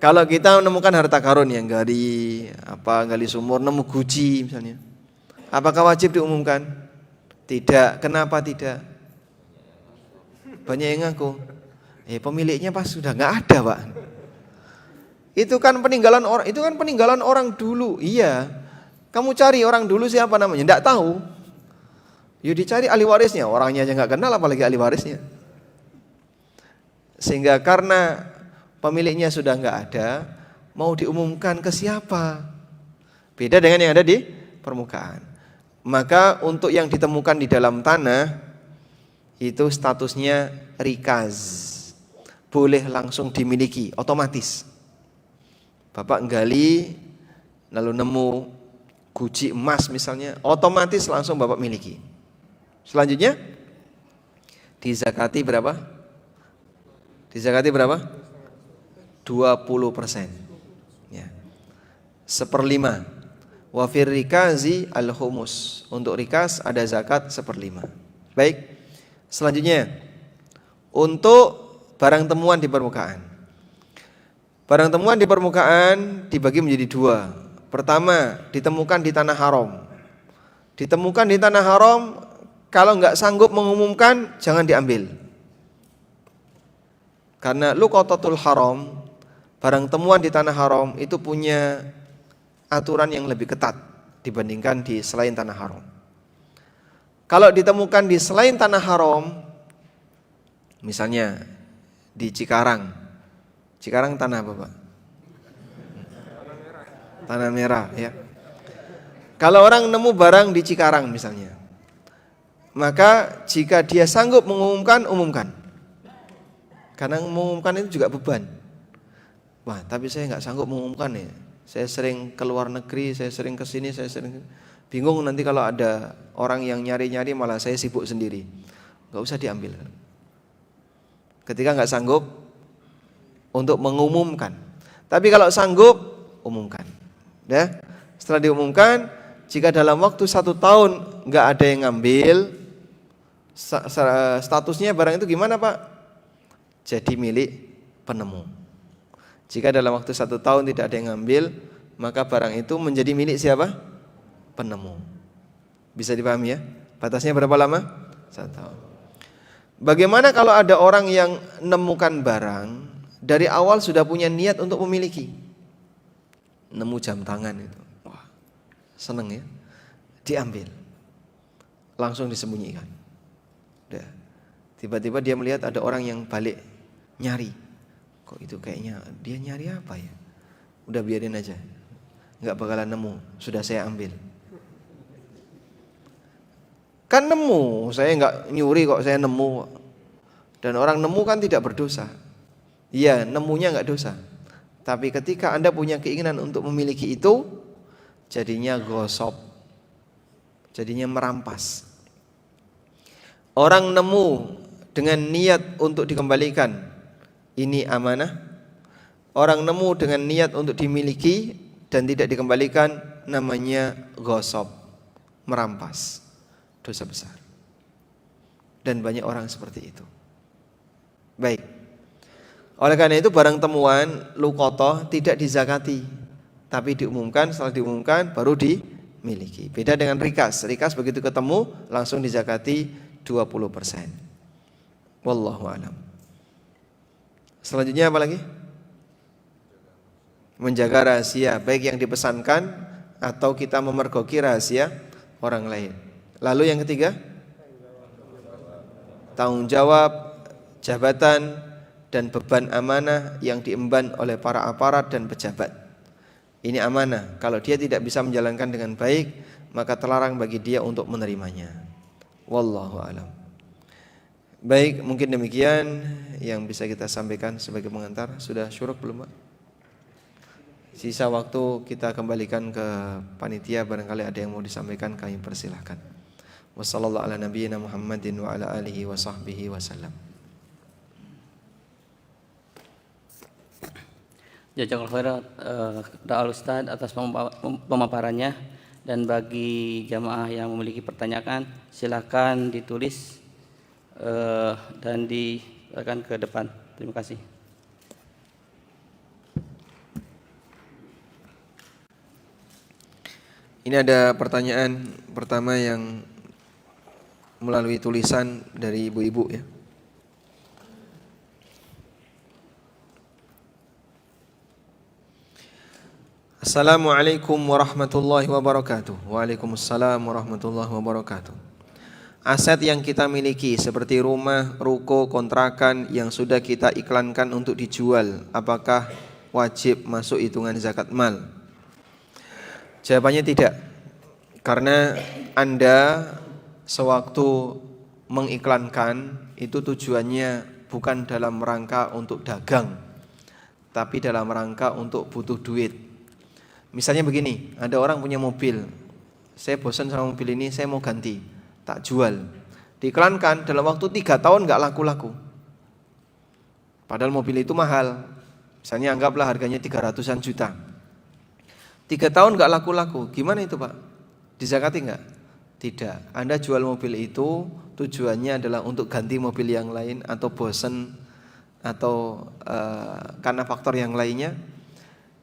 A: Kalau kita menemukan harta karun yang gali sumur, nemu guci misalnya, apakah wajib diumumkan? Tidak. Kenapa tidak? Banyak yang ngaku, pemiliknya pas sudah nggak ada, Pak. Itu kan peninggalan orang dulu. Iya. Kamu cari orang dulu siapa namanya? Enggak tahu. Yuk dicari ahli warisnya. Orangnya aja enggak kenal apalagi ahli warisnya. Sehingga karena pemiliknya sudah enggak ada, mau diumumkan ke siapa? Beda dengan yang ada di permukaan. Maka untuk yang ditemukan di dalam tanah itu statusnya rikaz. Boleh langsung dimiliki otomatis. Bapak nggali lalu nemu guci emas misalnya, otomatis langsung Bapak miliki. Selanjutnya dizakati berapa? 20%. Ya. 1/5. Wa fir rikazi al-humus. Untuk rikas ada zakat 1/5. Baik. Selanjutnya untuk barang temuan di permukaan. Barang temuan di permukaan dibagi menjadi 2. Pertama, ditemukan di tanah haram. Ditemukan di tanah haram, kalau nggak sanggup mengumumkan, jangan diambil. Karena luqatatul haram, barang temuan di tanah haram itu punya aturan yang lebih ketat dibandingkan di selain tanah haram. Kalau ditemukan di selain tanah haram, misalnya di Cikarang tanah apa, Pak? Tanah merah, ya. Kalau orang nemu barang di Cikarang misalnya, maka jika dia sanggup mengumumkan, umumkan. Karena mengumumkan itu juga beban. Wah, tapi saya nggak sanggup mengumumkan ya. Saya sering ke luar negeri, saya sering ke sini, saya sering bingung nanti kalau ada orang yang nyari-nyari malah saya sibuk sendiri. Nggak usah diambil. Ketika nggak sanggup untuk mengumumkan. Tapi kalau sanggup, umumkan. Ya. Setelah diumumkan, jika dalam waktu 1 tahun nggak ada yang ngambil, statusnya barang itu gimana, Pak? Jadi milik penemu. Jika dalam waktu 1 tahun tidak ada yang ngambil, maka barang itu menjadi milik siapa? Penemu. Bisa dipahami ya? Batasnya berapa lama? 1 tahun. Bagaimana kalau ada orang yang nemukan barang dari awal sudah punya niat untuk memiliki? Nemu jam tangan itu, wah, seneng ya, diambil, langsung disembunyikan. Udah. Tiba-tiba dia melihat ada orang yang balik nyari, kok itu kayaknya dia nyari apa ya? Udah biarin aja, nggak bakalan nemu, sudah saya ambil. Kan nemu, saya nggak nyuri kok, saya nemu. Dan orang nemu kan tidak berdosa. Iya, nemunya nggak dosa. Tapi ketika Anda punya keinginan untuk memiliki itu, jadinya gosop, jadinya merampas. Orang nemu dengan niat untuk dikembalikan, ini amanah. Orang nemu dengan niat untuk dimiliki dan tidak dikembalikan, namanya gosop, merampas. Dosa besar. Dan banyak orang seperti itu. Baik. Oleh karena itu barang temuan luqotoh tidak dizakati, tapi diumumkan, setelah diumumkan baru dimiliki. Beda dengan rikas. Rikas begitu ketemu langsung dizakati 20%. Wallahu a'lam. Selanjutnya apa lagi? Menjaga rahasia, baik yang dipesankan atau kita memergoki rahasia orang lain. Lalu yang ketiga, tanggung jawab, jabatan, dan beban amanah yang diemban oleh para aparat dan pejabat. Ini amanah. Kalau dia tidak bisa menjalankan dengan baik, maka terlarang bagi dia untuk menerimanya. Wallahu a'lam. Baik, mungkin demikian yang bisa kita sampaikan sebagai pengantar. Sudah syuruk belum, Pak? Sisa waktu kita kembalikan ke panitia, barangkali ada yang mau disampaikan, kami persilahkan. Wassallallahu ala nabiyyina Muhammadin wa ala alihi wa sahbihi wasallam.
B: Jazakallahu khairan kepada Al-Ustaz atas pemaparannya, dan bagi jamaah yang memiliki pertanyaan silakan ditulis dan dilakukan ke depan. Terima kasih.
A: Ini ada pertanyaan pertama yang melalui tulisan dari ibu-ibu ya. Assalamualaikum warahmatullahi wabarakatuh. Waalaikumsalam warahmatullahi wabarakatuh. Aset yang kita miliki seperti rumah, ruko, kontrakan yang sudah kita iklankan untuk dijual, apakah wajib masuk hitungan zakat mal? Jawabannya tidak. Karena Anda sewaktu mengiklankan itu tujuannya bukan dalam rangka untuk dagang, tapi dalam rangka untuk butuh duit. Misalnya begini, ada orang punya mobil, saya bosan sama mobil ini, saya mau ganti, tak jual. Diiklankan dalam waktu 3 tahun gak laku-laku. Padahal mobil itu mahal. Misalnya anggaplah harganya 300-an juta. 3 tahun gak laku-laku, gimana itu Pak? Dizakati gak? Tidak. Anda jual mobil itu tujuannya adalah untuk ganti mobil yang lain, atau bosan, atau karena faktor yang lainnya.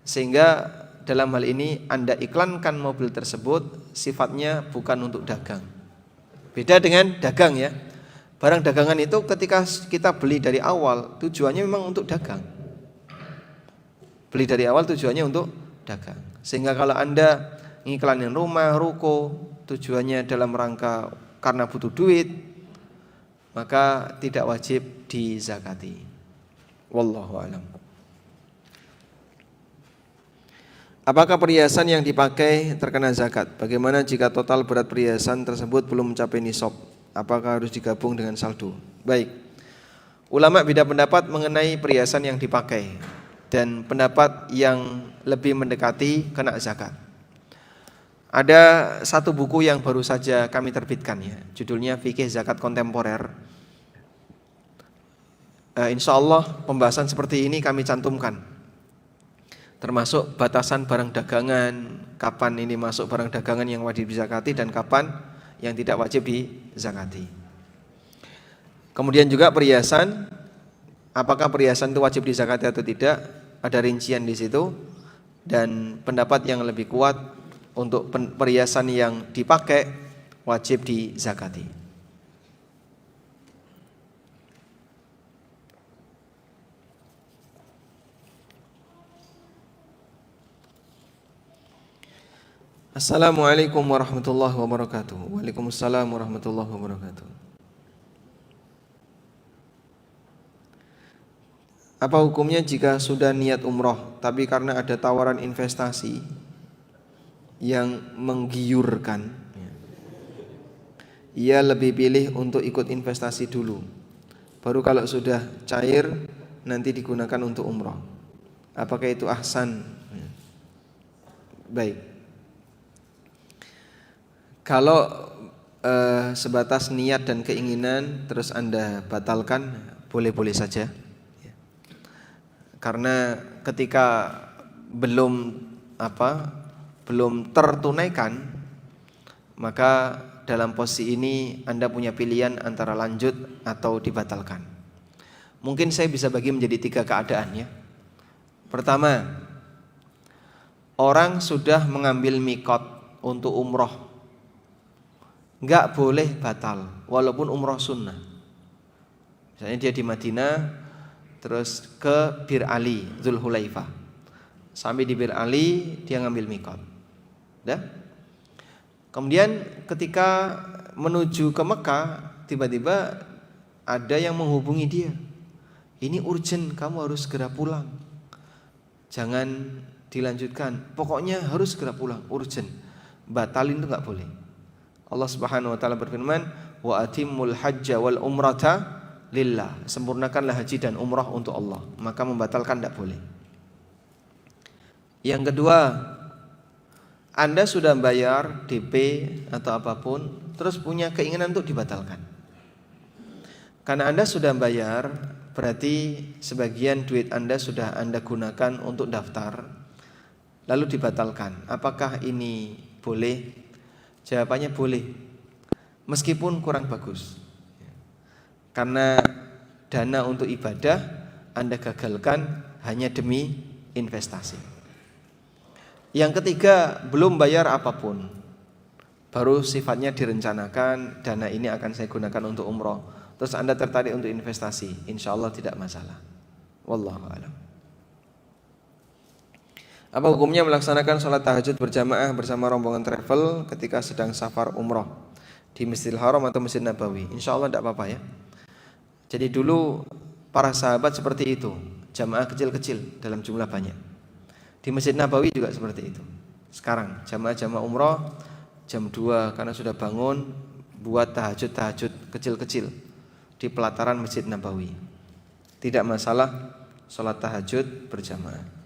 A: Sehingga dalam hal ini Anda iklankan mobil tersebut sifatnya bukan untuk dagang. Beda dengan dagang ya. Barang dagangan itu ketika kita beli dari awal tujuannya memang untuk dagang. Beli dari awal tujuannya untuk dagang. Sehingga kalau Anda mengiklanin rumah, ruko, tujuannya dalam rangka karena butuh duit, maka tidak wajib dizakati. Wallahu a'lam. Apakah perhiasan yang dipakai terkena zakat? Bagaimana jika total berat perhiasan tersebut belum mencapai nisab? Apakah harus digabung dengan saldo? Baik. Ulama beda pendapat mengenai perhiasan yang dipakai, dan pendapat yang lebih mendekati kena zakat. Ada satu buku yang baru saja kami terbitkan ya, judulnya Fikih Zakat Kontemporer. Insya Allah pembahasan seperti ini kami cantumkan, termasuk batasan barang dagangan, kapan ini masuk barang dagangan yang wajib dizakati dan kapan yang tidak wajib dizakati. Kemudian juga perhiasan, apakah perhiasan itu wajib dizakati atau tidak, ada rincian di situ. Dan pendapat yang lebih kuat, untuk perhiasan yang dipakai wajib dizakati. Assalamualaikum warahmatullahi wabarakatuh. Waalaikumsalam warahmatullahi wabarakatuh. Apa hukumnya jika sudah niat umroh tapi karena ada tawaran investasi yang menggiurkan, ia lebih pilih untuk ikut investasi dulu. Baru kalau sudah cair nanti digunakan untuk umroh. Apakah itu ahsan? Baik. Kalau sebatas niat dan keinginan terus Anda batalkan, boleh-boleh saja. Karena ketika belum tertunaikan, maka dalam posisi ini Anda punya pilihan antara lanjut atau dibatalkan. Mungkin saya bisa bagi menjadi 3 keadaan ya. Pertama, orang sudah mengambil mikot untuk umroh, nggak boleh batal walaupun umroh sunnah. Misalnya dia di Madinah terus ke Bir Ali, Dzulhulaifah. Sampai di Bir Ali dia ngambil mikot. Dah? Kemudian ketika menuju ke Mekah, tiba-tiba ada yang menghubungi dia. Ini urgent, kamu harus segera pulang. Jangan dilanjutkan. Pokoknya harus segera pulang, urgent. Batalin itu enggak boleh. Allah Subhanahu wa taala berfirman, "Wa atimmul hajja wal umrata lillah." Sempurnakanlah haji dan umrah untuk Allah. Maka membatalkan enggak boleh. Yang kedua, Anda sudah bayar DP atau apapun, terus punya keinginan untuk dibatalkan. Karena Anda sudah bayar, berarti sebagian duit Anda sudah Anda gunakan untuk daftar, lalu dibatalkan. Apakah ini boleh? Jawabannya boleh, meskipun kurang bagus. Karena dana untuk ibadah Anda gagalkan hanya demi investasi. Yang ketiga, belum bayar apapun, baru sifatnya direncanakan, dana ini akan saya gunakan untuk umroh, terus Anda tertarik untuk investasi, insya Allah tidak masalah. Wallahu a'lam. Apa hukumnya melaksanakan sholat tahajud berjamaah bersama rombongan travel ketika sedang safar umroh di Masjidil Haram atau Masjid Nabawi? Insya Allah tidak apa-apa ya. Jadi dulu para sahabat seperti itu, jamaah kecil-kecil dalam jumlah banyak. Di Masjid Nabawi juga seperti itu. Sekarang jamaah-jamaah umroh jam 2 karena sudah bangun, buat tahajud kecil-kecil di pelataran Masjid Nabawi. Tidak masalah sholat tahajud berjamaah.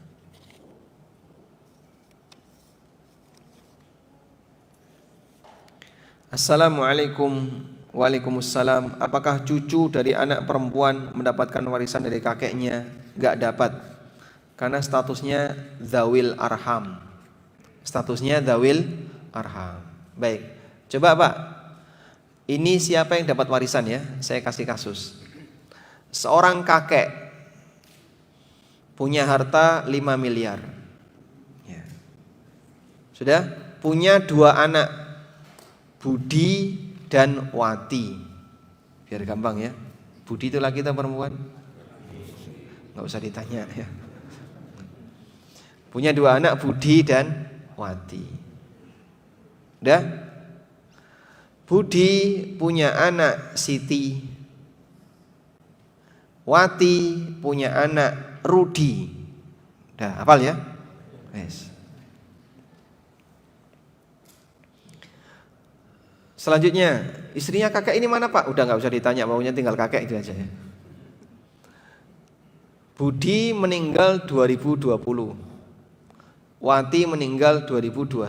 A: Assalamualaikum. Waalaikumsalam. Apakah cucu dari anak perempuan mendapatkan warisan dari kakeknya? Enggak dapat, karena statusnya dzawil arham. Statusnya dzawil arham. Baik, coba Pak, ini siapa yang dapat warisan ya? Saya kasih kasus. Seorang kakek punya harta 5 miliar ya. Sudah punya 2 anak, Budi dan Wati. Biar gampang ya. Budi itu laki atau perempuan? Nggak usah ditanya ya. Punya 2 anak, Budi dan Wati. Udah? Budi punya anak Siti. Wati punya anak Rudi. Udah hafal ya? Yes. Selanjutnya, istrinya kakek ini mana Pak? Udah nggak usah ditanya, maunya tinggal kakek itu aja ya. Budi meninggal 2020. Wati meninggal 2021.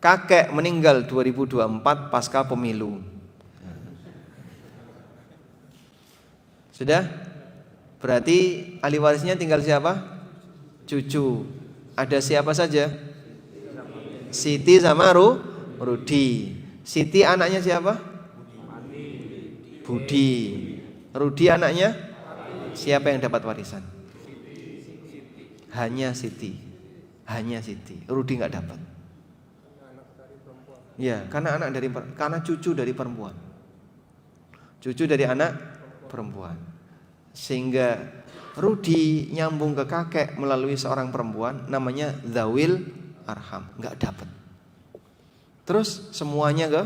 A: Kakek meninggal 2024 pasca pemilu. Sudah? Berarti ahli warisnya tinggal siapa? Cucu. Ada siapa saja? Siti sama Rudi. Siti anaknya siapa? Budi. Rudi anaknya? Siapa yang dapat warisan? Hanya Siti. Hanya Siti. Rudi nggak dapat. Ya, karena cucu dari perempuan. Cucu dari anak perempuan. Sehingga Rudi nyambung ke kakek melalui seorang perempuan namanya dzawil arham, nggak dapat. Terus semuanya ke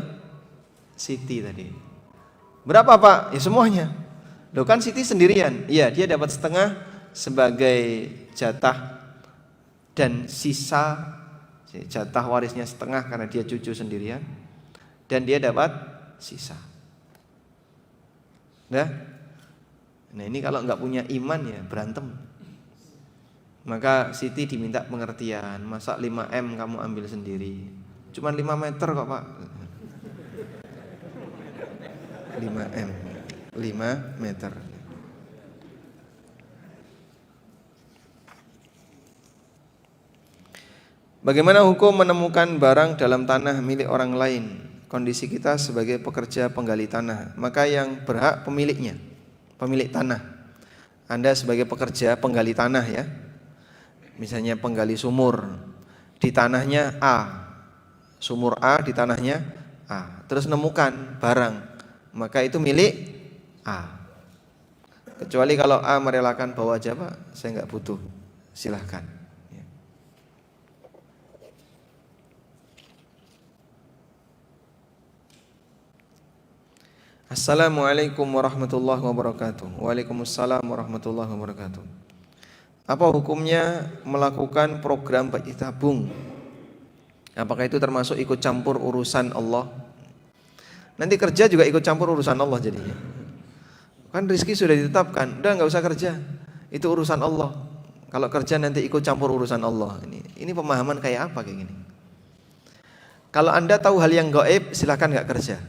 A: Siti tadi. Berapa Pak? Ya semuanya. Loh kan Siti sendirian. Iya, dia dapat setengah sebagai jatah dan sisa jatah warisnya setengah karena dia cucu sendirian. dan dia dapat sisa. Nah ini kalau nggak punya iman ya berantem. Maka Siti diminta pengertian, masa 5M kamu ambil sendiri, cuman 5 meter kok Pak. 5M 5 meter. Bagaimana hukum menemukan barang dalam tanah milik orang lain? Kondisi kita sebagai pekerja penggali tanah, maka yang berhak pemiliknya, pemilik tanah. Anda sebagai pekerja penggali tanah ya, misalnya penggali sumur, di tanahnya A, sumur A di tanahnya A, terus nemukan barang, maka itu milik A. Kecuali kalau A merelakan bawa aja Pak, saya nggak butuh, silahkan. Assalamualaikum warahmatullahi wabarakatuh. Waalaikumsalam warahmatullahi wabarakatuh. Apa hukumnya melakukan program bayi tabung? Apakah itu termasuk ikut campur urusan Allah? Nanti kerja juga ikut campur urusan Allah jadinya. Kan rezeki sudah ditetapkan, udah nggak usah kerja, itu urusan Allah. Kalau kerja nanti ikut campur urusan Allah. Ini pemahaman kayak apa kayak gini? Kalau Anda tahu hal yang gaib, silakan nggak kerja.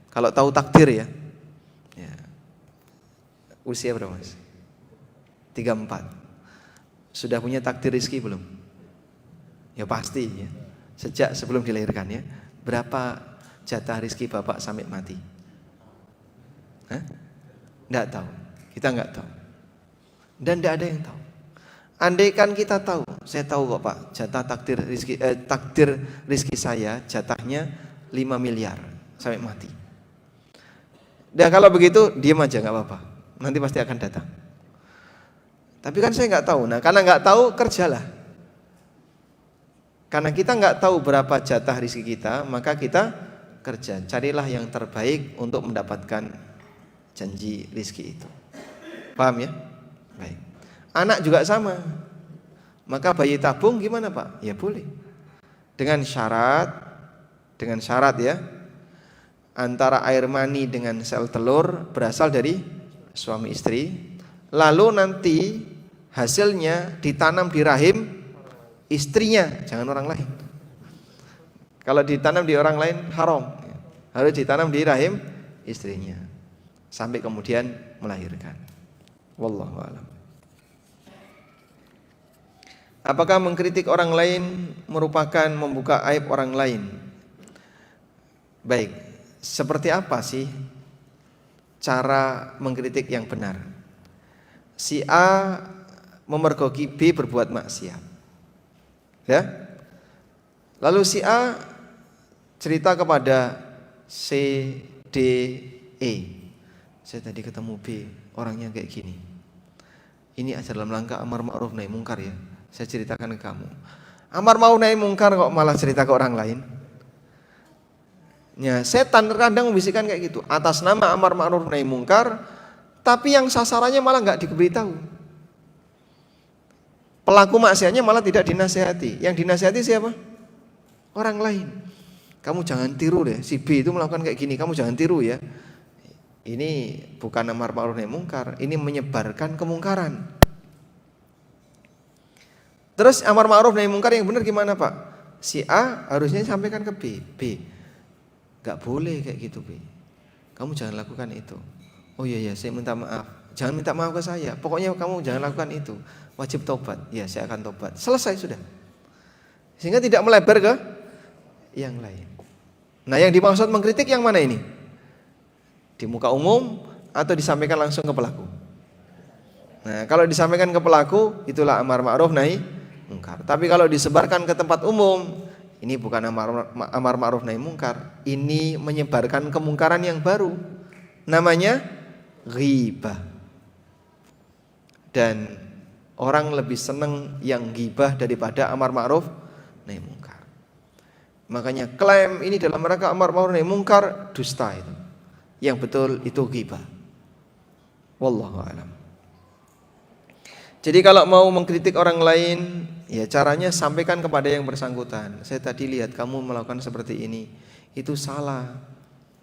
A: Kalau tahu takdir ya. Usia berapa Mas? 34. Sudah punya takdir rezeki belum? Ya pasti ya. Sejak sebelum dilahirkan ya. Berapa jatah rezeki Bapak sampai mati? Hah? Nggak tahu. Kita nggak tahu. Dan tidak ada yang tahu. Andaikan kita tahu, saya tahu kok Pak, jatah takdir rezeki saya jatahnya 5 miliar sampai mati. Dan kalau begitu diam aja nggak apa-apa. Nanti pasti akan datang. Tapi kan saya nggak tahu. Nah karena nggak tahu kerjalah. Karena kita nggak tahu berapa jatah rezeki kita, maka kita kerja. Carilah yang terbaik untuk mendapatkan janji rezeki itu. Paham ya? Baik. Anak juga sama. Maka bayi tabung gimana Pak? Ya boleh. Dengan syarat ya. Antara air mani dengan sel telur berasal dari suami istri, lalu nanti hasilnya ditanam di rahim istrinya, jangan orang lain. Kalau ditanam di orang lain haram, harus ditanam di rahim istrinya sampai kemudian melahirkan. Wallahu a'lam. Apakah mengkritik orang lain merupakan membuka aib orang lain? Baik, seperti apa sih cara mengkritik yang benar? Si A memergoki B berbuat maksiat, ya. Lalu si A cerita kepada C, D, E, saya tadi ketemu B, orangnya kayak gini. Ini aja dalam rangka amar ma'ruf nahi mungkar ya. Saya ceritakan ke kamu. Amar ma'ruf nahi mungkar kok malah cerita ke orang lain. Ya, setan kadang membisikkan kayak gitu atas nama amar ma'ruf nahi mungkar, tapi yang sasarannya malah nggak diberitahu. Pelaku maksiatnya malah tidak dinasihati. Yang dinasihati siapa? Orang lain. Kamu jangan tiru deh, si B itu melakukan kayak gini, kamu jangan tiru ya. Ini bukan amar ma'ruf nahi mungkar, ini menyebarkan kemungkaran. Terus amar ma'ruf nahi mungkar yang benar gimana Pak? Si A harusnya sampaikan ke B, gak boleh kayak gitu B, kamu jangan lakukan itu. Oh iya saya minta maaf. Jangan minta maaf ke saya, pokoknya kamu jangan lakukan itu, wajib tobat. Ya saya akan tobat, selesai sudah. Sehingga tidak melebar ke yang lain. Nah yang dimaksud mengkritik yang mana ini? Di muka umum atau disampaikan langsung ke pelaku? Nah kalau disampaikan ke pelaku itulah amar ma'ruf nahi mungkar. Tapi kalau disebarkan ke tempat umum, ini bukan amar ma'ruf nahi mungkar, ini menyebarkan kemungkaran yang baru, namanya ghibah. Dan orang lebih senang yang ghibah daripada amar ma'ruf nahi mungkar. Makanya klaim ini dalam rangka amar ma'ruf nahi mungkar dusta itu. Yang betul itu ghibah. Wallahu a'lam. Jadi kalau mau mengkritik orang lain, ya caranya sampaikan kepada yang bersangkutan. Saya tadi lihat kamu melakukan seperti ini itu salah.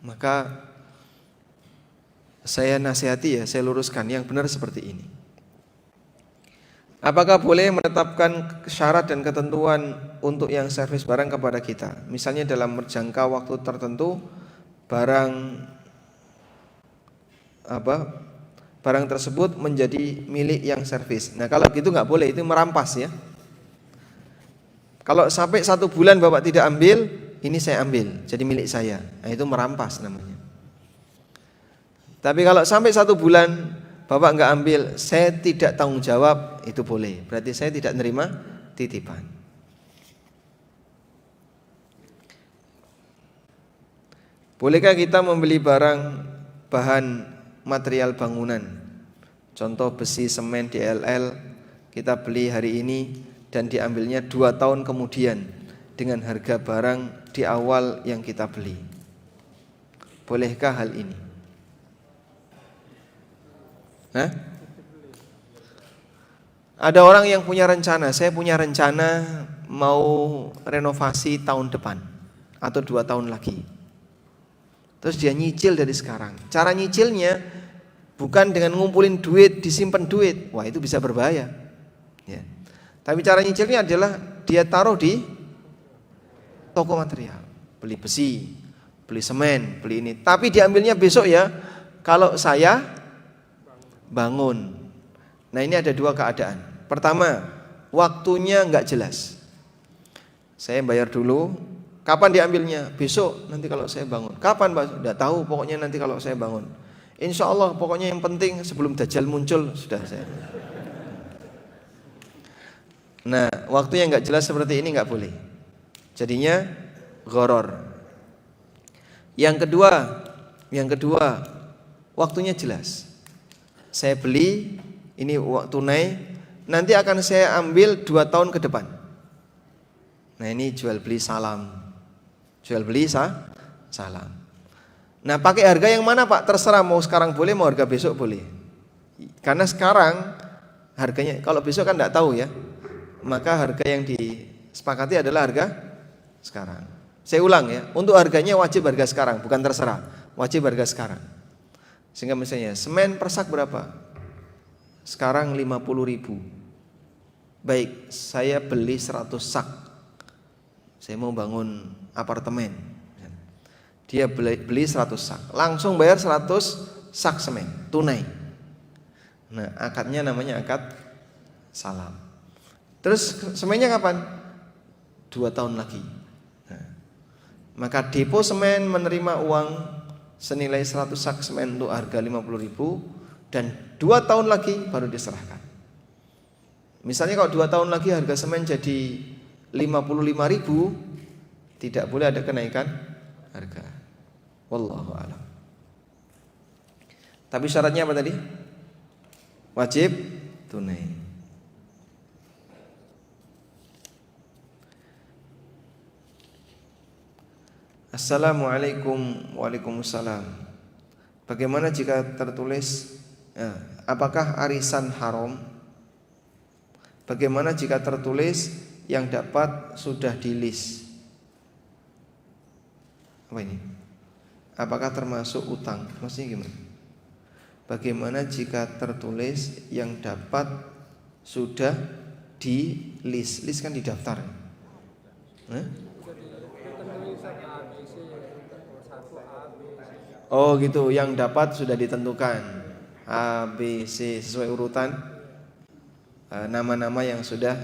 A: Maka saya nasihati ya, saya luruskan yang benar seperti ini. Apakah boleh menetapkan syarat dan ketentuan untuk yang servis barang kepada kita? Misalnya dalam jangka waktu tertentu barang tersebut menjadi milik yang servis. Nah kalau gitu nggak boleh, itu merampas ya. Kalau sampai 1 bulan Bapak tidak ambil, ini saya ambil, jadi milik saya. Nah itu merampas namanya. Tapi kalau sampai 1 bulan Bapak nggak ambil, saya tidak tanggung jawab, itu boleh. Berarti saya tidak menerima titipan. Bolehkah kita membeli barang bahan material bangunan? Contoh besi, semen, DLL, kita beli hari ini dan diambilnya 2 tahun kemudian dengan harga barang di awal yang kita beli. Bolehkah hal ini? Ada orang yang punya rencana, saya punya rencana mau renovasi tahun depan atau 2 tahun lagi. Terus dia nyicil dari sekarang. Cara nyicilnya bukan dengan ngumpulin duit, disimpan duit. Wah itu bisa berbahaya ya. Tapi cara nyicilnya adalah dia taruh di toko material, beli besi, beli semen, beli ini. Tapi diambilnya besok ya, kalau saya bangun. Nah ini ada 2 keadaan. Pertama, waktunya nggak jelas. Saya bayar dulu. Kapan diambilnya? Besok, nanti kalau saya bangun. Kapan Pak? Nggak tahu, pokoknya nanti kalau saya bangun. Insya Allah, pokoknya yang penting sebelum Dajjal muncul sudah saya. Nah, waktu yang nggak jelas seperti ini nggak boleh. Jadinya gharar. Yang kedua, waktunya jelas. Saya beli ini uang tunai, nanti akan saya ambil 2 tahun ke depan. Nah ini jual beli salam. Jual beli salam. Nah pakai harga yang mana Pak? Terserah, mau sekarang boleh, mau harga besok boleh. Karena sekarang harganya, kalau besok kan tidak tahu ya. Maka harga yang disepakati adalah harga sekarang. Saya ulang ya, untuk harganya wajib harga sekarang, bukan terserah. Wajib harga sekarang. Sehingga misalnya semen per sak berapa? Sekarang 50.000. Baik, saya beli 100 sak. Saya mau bangun apartemen. Dia beli 100 sak. Langsung bayar 100 sak semen tunai. Nah, akadnya namanya akad salam. Terus semennya kapan? 2 tahun lagi. Nah, maka depo semen menerima uang senilai 100 sak semen untuk harga 50.000 dan 2 tahun lagi baru diserahkan. Misalnya kalau 2 tahun lagi harga semen jadi 55.000, tidak boleh ada kenaikan harga. Wallahu a'lam. Tapi syaratnya apa tadi? Wajib tunai. Assalamualaikum. Waalaikumsalam. Bagaimana jika tertulis apakah arisan haram? Bagaimana jika tertulis yang dapat sudah di list? Apa ini? Apakah termasuk utang? Maksudnya gimana? Bagaimana jika tertulis yang dapat sudah di list? List kan di daftar. Oh gitu, yang dapat sudah ditentukan A, B, C sesuai urutan nama-nama yang sudah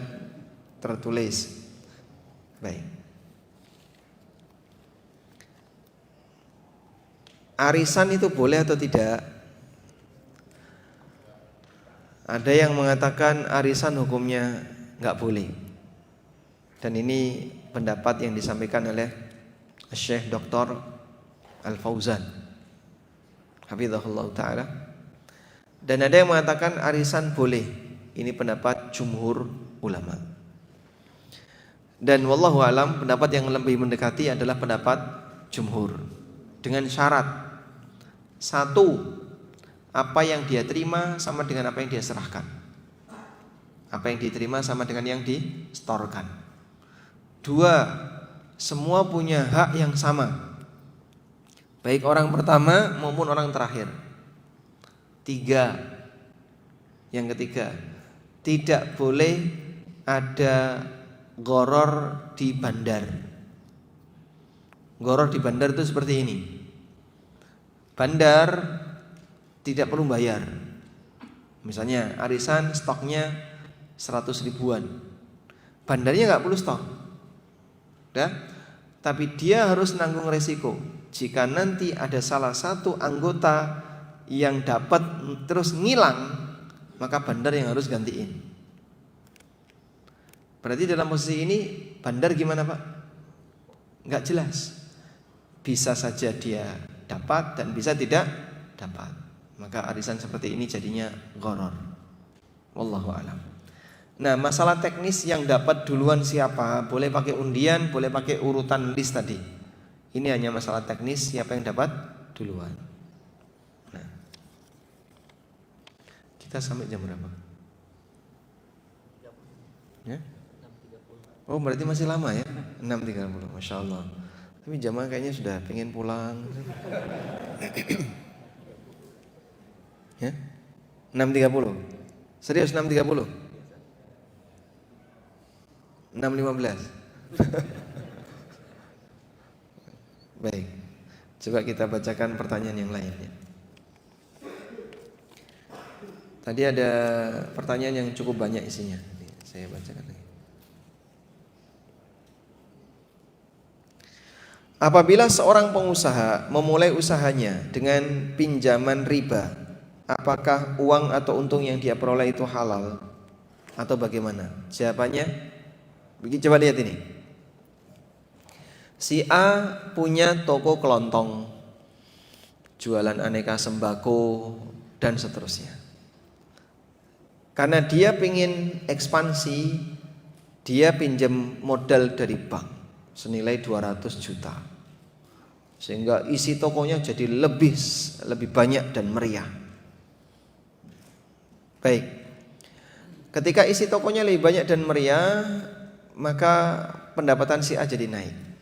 A: tertulis. Baik. Arisan itu boleh atau tidak? Ada yang mengatakan arisan hukumnya nggak boleh. Dan ini pendapat yang disampaikan oleh Syekh Dr. Al-Fauzan hafizahullah ta'ala. Dan ada yang mengatakan arisan boleh. Ini pendapat jumhur ulama. Dan wallahu alam, pendapat yang lebih mendekati adalah pendapat jumhur. Dengan syarat, 1, apa yang dia terima sama dengan apa yang dia serahkan. Apa yang diterima sama dengan yang disetorkan. 2, semua punya hak yang sama. Baik orang pertama maupun orang terakhir. 3. Yang ketiga, tidak boleh ada gharar di bandar. Gharar di bandar itu seperti ini. Bandar tidak perlu bayar. Misalnya arisan stoknya 100 ribuan, bandarnya nggak perlu stok, tapi dia harus nanggung resiko. Jika nanti ada salah satu anggota yang dapat terus ngilang, maka bandar yang harus gantiin. Berarti dalam posisi ini bandar gimana Pak? Nggak jelas. Bisa saja dia dapat dan bisa tidak dapat. Maka arisan seperti ini jadinya gharar. Wallahu a'lam. Nah, masalah teknis yang dapat duluan siapa, boleh pakai undian, boleh pakai urutan list tadi. Ini hanya masalah teknis siapa yang dapat duluan. Nah, kita sampai jam berapa? Ya? Oh, berarti masih lama ya? 6.30, Masya Allah. Tapi jamaah kayaknya sudah pengen pulang. Ya? 6.30. Serius 6.30? 6.15. Baik. Coba kita bacakan pertanyaan yang lainnya. Tadi ada pertanyaan yang cukup banyak isinya. Saya bacakan lagi. Apabila seorang pengusaha memulai usahanya dengan pinjaman riba, apakah uang atau untung yang dia peroleh itu halal atau bagaimana? Jawabannya, coba lihat ini. Si A punya toko kelontong, jualan aneka sembako dan seterusnya. Karena dia ingin ekspansi, dia pinjam modal dari bank senilai 200 juta. Sehingga isi tokonya jadi lebih banyak dan meriah. Baik. Ketika isi tokonya lebih banyak dan meriah, maka pendapatan si A jadi naik.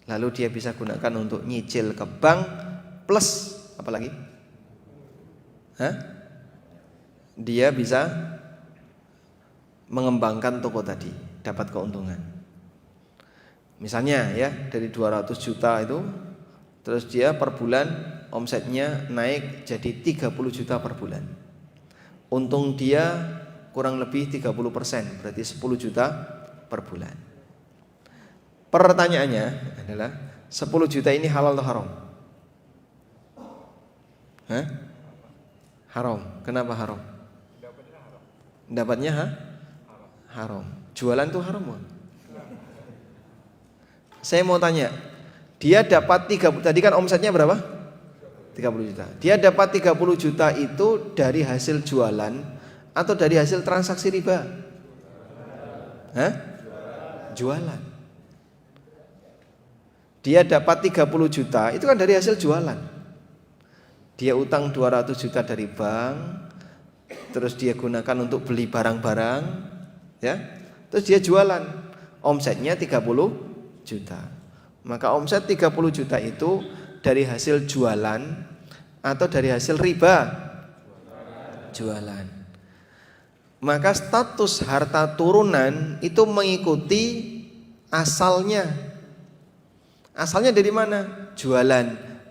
A: Lalu dia bisa gunakan untuk nyicil ke bank plus apa lagi? Dia bisa mengembangkan toko tadi, dapat keuntungan. Misalnya ya, dari 200 juta itu, terus dia per bulan omsetnya naik jadi 30 juta per bulan. Untung dia kurang lebih 30%, berarti 10 juta per bulan. Pertanyaannya adalah 10 juta ini halal atau haram? Haram. Kenapa haram? Dapatnya haram. Jualan itu haram kan? Saya mau tanya, dia dapat 30, tadi kan omsetnya berapa? 30 juta. Dia dapat 30 juta itu dari hasil jualan atau dari hasil transaksi riba? Jualan. Dia dapat 30 juta itu kan dari hasil jualan. Dia utang 200 juta dari bank, terus dia gunakan untuk beli barang-barang, ya. Terus dia jualan, omsetnya 30 juta. Maka omset 30 juta itu dari hasil jualan atau dari hasil riba? Jualan. Maka status harta turunan itu mengikuti asalnya. Asalnya dari mana? Jualan.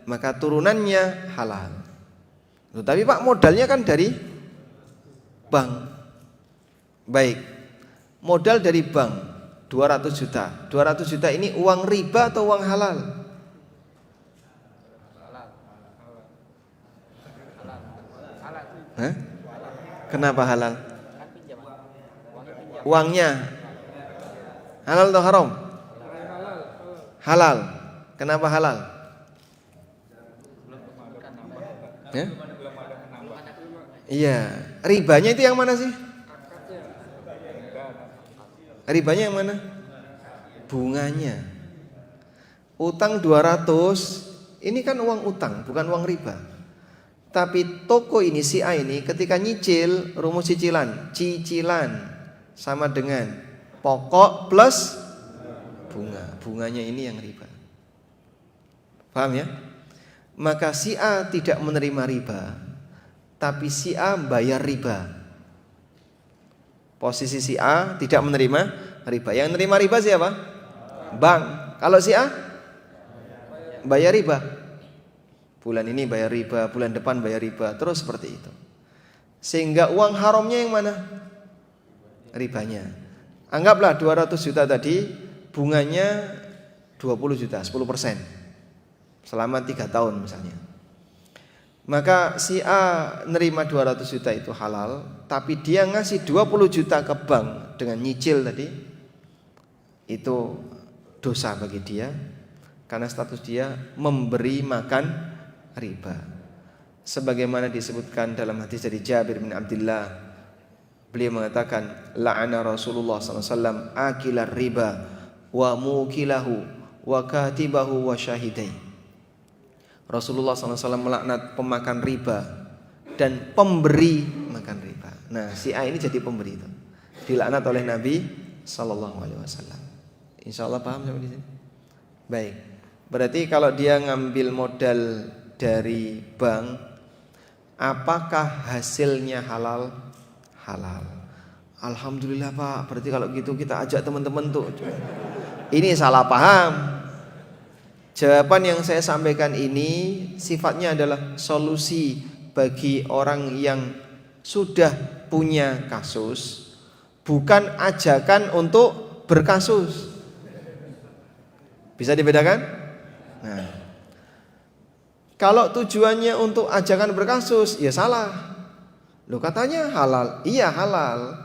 A: Maka turunannya halal. Tapi Pak, modalnya kan dari bank. Baik. Modal dari bank 200 juta. 200 juta ini uang riba atau uang halal? Kenapa halal? Uangnya halal atau haram? Halal. Kenapa halal? Iya. Ribanya itu yang mana sih? Ribanya yang mana? Bunganya. Utang 200, ini kan uang utang, bukan uang riba. Tapi toko ini, si A ini ketika nyicil, rumus cicilan sama dengan pokok plus bunga. Bunganya ini yang riba. Paham ya? maka si A tidak menerima riba, tapi si A bayar riba. Posisi si A tidak menerima riba. Yang menerima riba siapa? Bank. Kalau si A bayar riba. Bulan ini bayar riba, bulan depan bayar riba, terus seperti itu. Sehingga uang haramnya yang mana? Ribanya. Anggaplah 200 juta tadi, bunganya 20 juta, 10%. Selama 3 tahun misalnya. Maka si A nerima 200 juta itu halal, tapi dia ngasih 20 juta ke bank dengan nyicil tadi, itu dosa bagi dia, karena status dia memberi makan riba. Sebagaimana disebutkan dalam hadis dari Jabir bin Abdullah, beliau mengatakan, la'ana Rasulullah SAW akilar riba wa mukilahu wa katibahu wa syahidai. Rasulullah SAW melaknat pemakan riba dan pemberi makan riba. Nah, si A ini jadi pemberi itu, dilaknat oleh Nabi SAW. Insya Allah paham sampai di sini? Baik. Berarti kalau dia ngambil modal dari bank, apakah hasilnya halal? Halal. Alhamdulillah Pak. Berarti kalau gitu kita ajak teman-teman tuh. Ini salah paham. Jawaban yang saya sampaikan ini sifatnya adalah solusi bagi orang yang sudah punya kasus, bukan ajakan untuk berkasus. Bisa dibedakan? Nah, kalau tujuannya untuk ajakan berkasus, ya salah. Loh, katanya halal. Iya halal,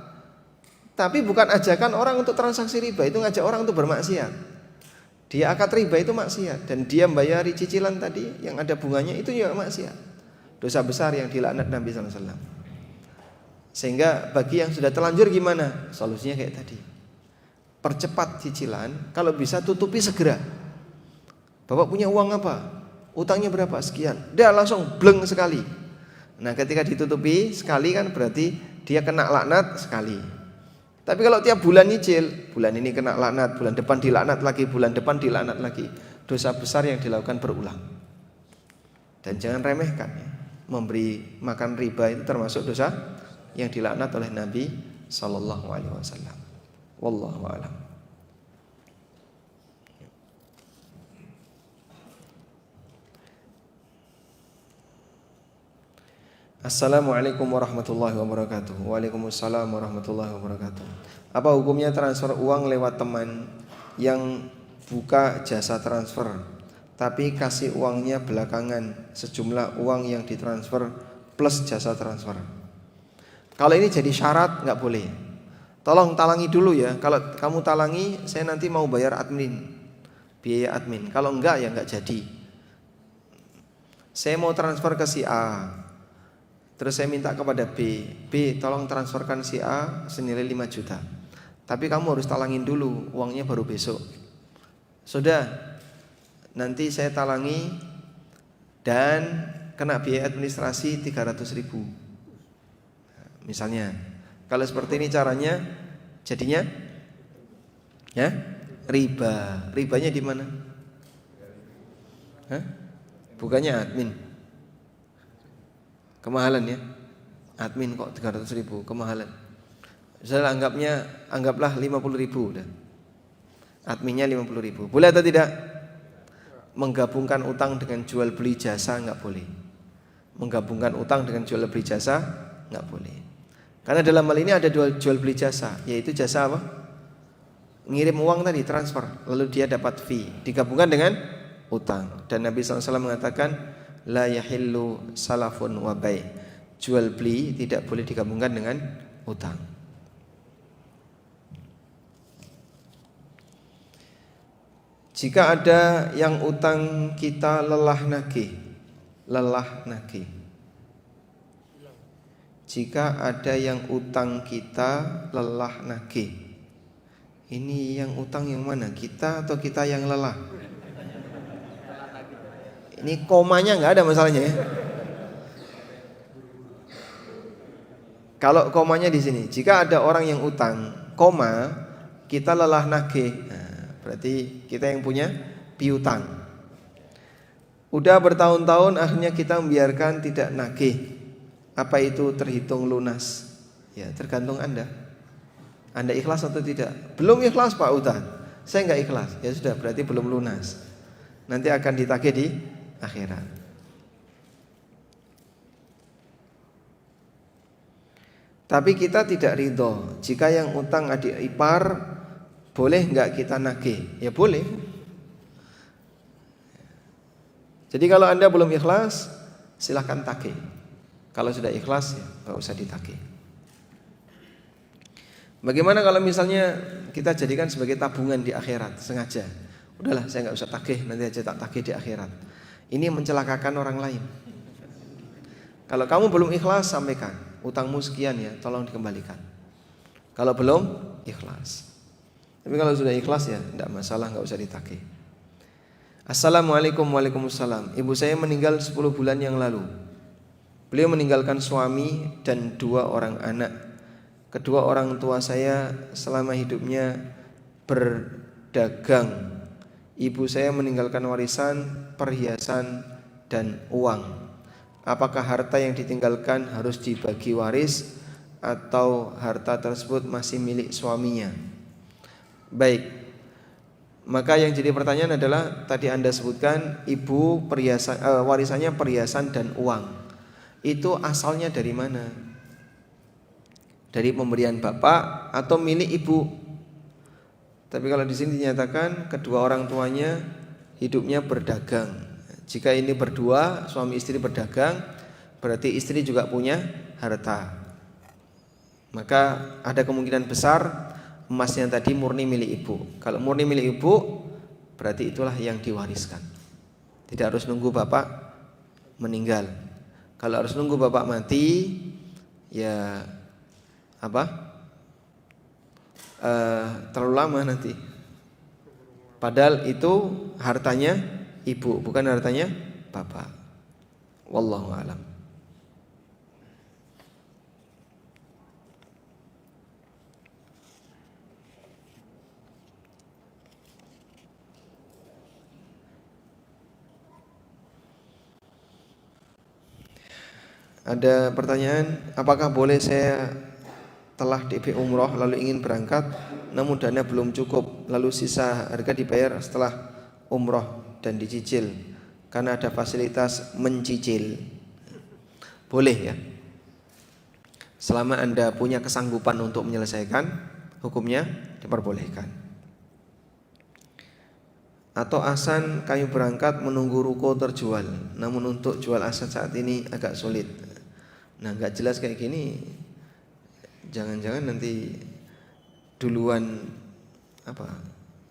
A: tapi bukan ajakan orang untuk transaksi riba. Itu ngajak orang untuk bermaksiat. Dia akad riba itu maksiat, dan dia membayari cicilan tadi yang ada bunganya itu juga maksiat. Dosa besar yang dilaknat Nabi SAW. Sehingga bagi yang sudah terlanjur gimana? Solusinya kayak tadi. Percepat cicilan, kalau bisa tutupi segera. Bapak punya uang apa? Utangnya berapa? Sekian. Dia langsung bleng sekali. Nah, ketika ditutupi sekali kan berarti dia kena laknat sekali. Tapi kalau tiap bulan nyicil, bulan ini kena laknat, bulan depan dilaknat lagi, bulan depan dilaknat lagi, dosa besar yang dilakukan berulang. Dan jangan remehkan ya. Memberi makan riba itu termasuk dosa yang dilaknat oleh Nabi sallallahu alaihi wasallam. Wallahu a'lam. Assalamualaikum warahmatullahi wabarakatuh. Waalaikumsalam warahmatullahi wabarakatuh. Apa hukumnya transfer uang lewat teman yang buka jasa transfer, tapi kasih uangnya belakangan sejumlah uang yang ditransfer plus jasa transfer? Kalau ini jadi syarat nggak boleh. Tolong talangi dulu ya. Kalau kamu talangi, saya nanti mau bayar admin, biaya admin. Kalau enggak ya enggak jadi. Saya mau transfer ke si A, terus saya minta kepada B, tolong transferkan si A senilai 5 juta. Tapi kamu harus talangin dulu, uangnya baru besok. Sudah, nanti saya talangi dan kena biaya administrasi 300.000. Misalnya, kalau seperti ini caranya, jadinya ya riba. Ribanya di mana? Bukannya admin. Kemahalan ya. Admin kok 300.000, kemahalan. Misalnya anggaplah 50.000 udah. Adminnya 50.000. Boleh atau tidak? Menggabungkan utang dengan jual beli jasa enggak boleh. Menggabungkan utang dengan jual beli jasa enggak boleh. Karena dalam hal ini ada jual beli jasa, yaitu jasa apa? Ngirim uang tadi, transfer, lalu dia dapat fee, digabungkan dengan utang. Dan Nabi SAW mengatakan, la yahillu salafun wa bai'. Jual beli tidak boleh digabungkan dengan utang. Jika ada yang utang kita lelah nagih. Jika ada yang utang kita lelah nagih. Ini yang utang yang mana? Kita atau kita yang lelah? Ini komanya nggak ada masalahnya ya. Kalau komanya di sini, jika ada orang yang utang, koma, kita lelah nagih. Nah, berarti kita yang punya piutang. Udah bertahun-tahun akhirnya kita membiarkan tidak nagih. Apa itu terhitung lunas? Ya tergantung Anda. Anda ikhlas atau tidak? Belum ikhlas Pak Ustaz, saya nggak ikhlas. Ya sudah, berarti belum lunas. Nanti akan ditagih di akhirat. Tapi kita tidak ridho jika yang utang adik ipar, boleh nggak kita nagih? Ya boleh. Jadi kalau Anda belum ikhlas, silahkan tagih. Kalau sudah ikhlas, ya nggak usah ditagih. Bagaimana kalau misalnya kita jadikan sebagai tabungan di akhirat sengaja? Udahlah, saya nggak usah tagih, nanti aja tak tagih di akhirat. Ini mencelakakan orang lain. Kalau kamu belum ikhlas, sampaikan, utangmu sekian ya, tolong dikembalikan. Kalau belum, ikhlas. Tapi kalau sudah ikhlas ya, tidak masalah, nggak usah ditagih. Assalamualaikum. Waalaikumsalam. Ibu saya meninggal 10 bulan yang lalu. Beliau meninggalkan suami dan 2 orang anak. Kedua orang tua saya selama hidupnya berdagang. Ibu saya meninggalkan warisan, perhiasan, dan uang. Apakah harta yang ditinggalkan harus dibagi waris atau harta tersebut masih milik suaminya? Baik, maka yang jadi pertanyaan adalah tadi Anda sebutkan ibu warisannya perhiasan dan uang. Itu asalnya dari mana? Dari pemberian bapak atau milik ibu? Tapi kalau di sini dinyatakan kedua orang tuanya hidupnya berdagang. Jika ini berdua, suami istri berdagang, berarti istri juga punya harta. Maka ada kemungkinan besar emasnya tadi murni milik ibu. Kalau murni milik ibu, berarti itulah yang diwariskan. Tidak harus nunggu bapak meninggal. Kalau harus nunggu bapak mati, ya terlalu lama nanti. Padahal itu hartanya ibu, bukan hartanya bapak. Wallahu a'lam. Ada pertanyaan, apakah boleh saya telah DP umroh lalu ingin berangkat namun dana belum cukup, lalu sisa harga dibayar setelah umroh dan dicicil karena ada fasilitas mencicil? Boleh ya, selama Anda punya kesanggupan untuk menyelesaikan, hukumnya diperbolehkan. Atau asan kami berangkat menunggu ruko terjual, namun untuk jual aset saat ini agak sulit. Nah, nggak jelas kayak gini, jangan-jangan nanti duluan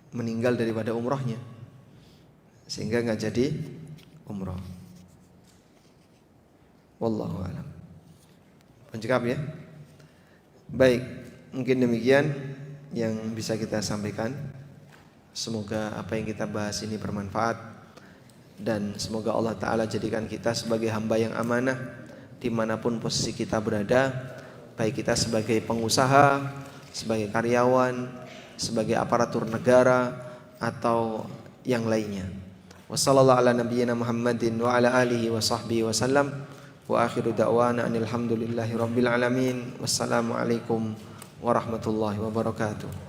A: meninggal daripada umrohnya, sehingga nggak jadi umroh. Wallahu a'lam. Penjawab ya. Baik, mungkin demikian yang bisa kita sampaikan. Semoga apa yang kita bahas ini bermanfaat, dan semoga Allah Ta'ala jadikan kita sebagai hamba yang amanah dimanapun posisi kita berada, baik kita sebagai pengusaha, sebagai karyawan, sebagai aparatur negara, atau yang lainnya. Wassallallahu ala nabiyyina Muhammadin wa ala alihi wa sahbihi wa sallam. Wa akhiru da'wana anil hamdulillahi rabbil alamin. Wassalamualaikum warahmatullahi wabarakatuh.